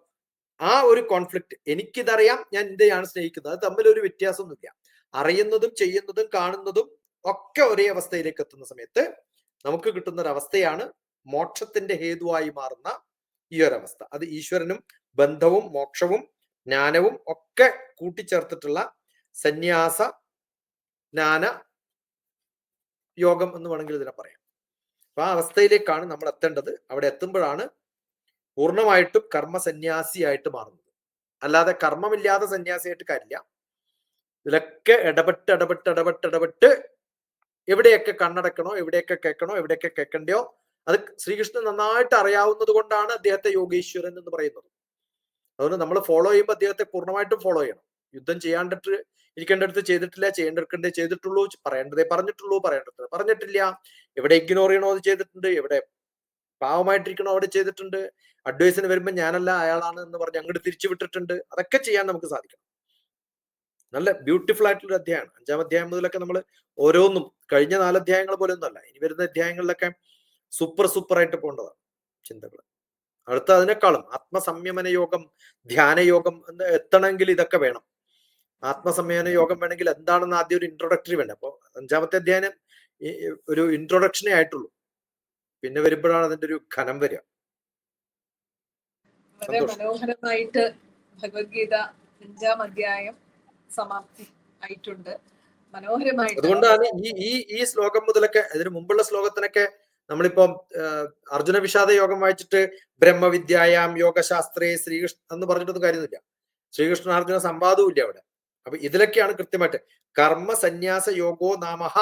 Speaker 2: ആ ഒരു കോൺഫ്ലിക്റ്റ്, എനിക്കിതറിയാം, ഞാൻ എന്തെയാണ് സ്നേഹിക്കുന്നത്, അത് തമ്മിൽ ഒരു വ്യത്യാസമൊന്നുമില്ല. അറിയുന്നതും ചെയ്യുന്നതും കാണുന്നതും ഒക്കെ ഒരേ അവസ്ഥയിലേക്ക് എത്തുന്ന സമയത്ത് നമുക്ക് കിട്ടുന്ന ഒരു അവസ്ഥയാണ് മോക്ഷത്തിന്റെ ഹേതുവായി മാറുന്ന ഈ ഒരു അവസ്ഥ. അത് ഈശ്വരനും ബന്ധവും മോക്ഷവും ജ്ഞാനവും ഒക്കെ കൂട്ടിച്ചേർത്തിട്ടുള്ള സന്യാസ ജ്ഞാന യോഗം എന്ന് വേണമെങ്കിൽ ഇതിനെ പറയാം. അപ്പൊ ആ അവസ്ഥയിലേക്കാണ് നമ്മൾ എത്തേണ്ടത്. അവിടെ എത്തുമ്പോഴാണ് പൂർണ്ണമായിട്ടും കർമ്മ സന്യാസിയായിട്ട് മാറുന്നത്. അല്ലാതെ കർമ്മമില്ലാതെ സന്യാസിയായിട്ട് കാര്യമില്ല. ഇതിലൊക്കെ ഇടപെട്ട് എവിടെയൊക്കെ കണ്ണടക്കണോ, എവിടെയൊക്കെ കേൾക്കണോ, എവിടെയൊക്കെ കേൾക്കണ്ടയോ, അത് ശ്രീകൃഷ്ണൻ നന്നായിട്ട് അറിയാവുന്നത് കൊണ്ടാണ് അദ്ദേഹത്തെ യോഗീശ്വരൻ എന്ന് പറയുന്നത്. അതുകൊണ്ട് നമ്മൾ ഫോളോ ചെയ്യുമ്പോൾ അദ്ദേഹത്തെ പൂർണ്ണമായിട്ടും ഫോളോ ചെയ്യണം. യുദ്ധം ചെയ്യാണ്ടിട്ട് ഇരിക്കേണ്ടടുത്ത് ചെയ്തിട്ടില്ല, ചെയ്യേണ്ടടുക്കണ്ടേ ചെയ്തിട്ടുള്ളൂ, പറയേണ്ടതേ പറഞ്ഞിട്ടുള്ളൂ, പറയേണ്ടത് പറഞ്ഞിട്ടില്ല, എവിടെ ഇഗ്നോർ ചെയ്യണോ അത് ചെയ്തിട്ടുണ്ട്, എവിടെ പാവമായിട്ടിരിക്കണോ അവിടെ ചെയ്തിട്ടുണ്ട്, അഡ്വൈസിന് വരുമ്പോൾ ഞാനല്ല അയാളാണ് എന്ന് പറഞ്ഞ് അങ്ങോട്ട് തിരിച്ചു വിട്ടിട്ടുണ്ട്. അതൊക്കെ ചെയ്യാൻ നമുക്ക് സാധിക്കണം. നല്ല ബ്യൂട്ടിഫുൾ ആയിട്ടുള്ള അധ്യായമാണ്. 5-ാം അധ്യായം മുതലൊക്കെ നമ്മൾ ഓരോന്നും കഴിഞ്ഞ 4 അധ്യായങ്ങൾ പോലെ ഒന്നും അല്ല, ഇനി വരുന്ന അധ്യായങ്ങളിലൊക്കെ സൂപ്പർ ആയിട്ട് പോകേണ്ടതാണ് ചിന്തകൾ. അടുത്ത അതിനേക്കാളും ആത്മസംയമന യോഗം, ധ്യാനയോഗം എന്ന് എത്തണമെങ്കിൽ ഇതൊക്കെ വേണം. ആത്മസംയമന യോഗം വേണമെങ്കിൽ എന്താണെന്ന് ആദ്യം ഒരു ഇൻട്രൊഡക്ടറി വേണം. അപ്പൊ 5-ാമത്തെ അധ്യായം ഒരു ഇൻട്രൊഡക്ഷനേ ആയിട്ടുള്ളൂ. പിന്നെ വരുമ്പോഴാണ് അതിന്റെ ഒരു ഘനം വരിക.
Speaker 1: വളരെ മനോഹരമായിട്ട് ഭഗവത്ഗീത 5-ാം അധ്യായം സമാപ്തി ആയിട്ടുണ്ട്. മനോഹരമായിട്ട്.
Speaker 2: അതുകൊണ്ടാണ് ഈ ശ്ലോകം മുതലൊക്കെ, അതിന് മുമ്പുള്ള ശ്ലോകത്തിനൊക്കെ നമ്മളിപ്പോ അർജുന വിഷാദ യോഗം വായിച്ചിട്ട് ബ്രഹ്മവിദ്യായാം യോഗശാസ്ത്രേ ശ്രീകൃഷ്ണ എന്ന് പറഞ്ഞിട്ടൊന്നും കാര്യമൊന്നുമില്ല. ശ്രീകൃഷ്ണ അർജുന സംവാദവും ഇല്ല അവിടെ. അപ്പൊ ഇതിലൊക്കെയാണ് കൃത്യമായിട്ട് കർമ്മ സന്യാസ യോഗോ നാമഹ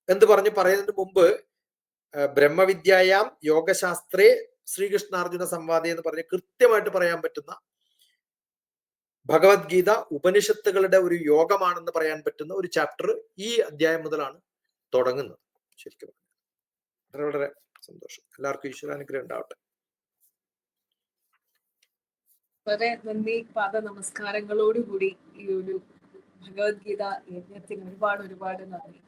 Speaker 2: എന്ന് പറയുന്നതിന് മുമ്പ് ബ്രഹ്മവിദ്യായാം യോഗശാസ്ത്രേ ശ്രീകൃഷ്ണാർജുന സംവാദം എന്ന് പറഞ്ഞ് കൃത്യമായിട്ട് പറയാൻ പറ്റുന്ന ഭഗവത്ഗീത ഉപനിഷത്തുകളുടെ ഒരു യോഗമാണെന്ന് പറയാൻ പറ്റുന്ന ഒരു ചാപ്റ്റർ ഈ അധ്യായം മുതലാണ് തുടങ്ങുന്നത്. ശരിക്കും വളരെ സന്തോഷം. എല്ലാവർക്കും ഈശ്വരാനുഗ്രഹം ഉണ്ടാവട്ടെ.
Speaker 1: വളരെ നന്ദി. പാദ നമസ്കാരങ്ങളോടുകൂടി ഈ ഒരു ഭഗവത്ഗീത യജ്ഞത്തിന് ഒരുപാട് നന്ദി.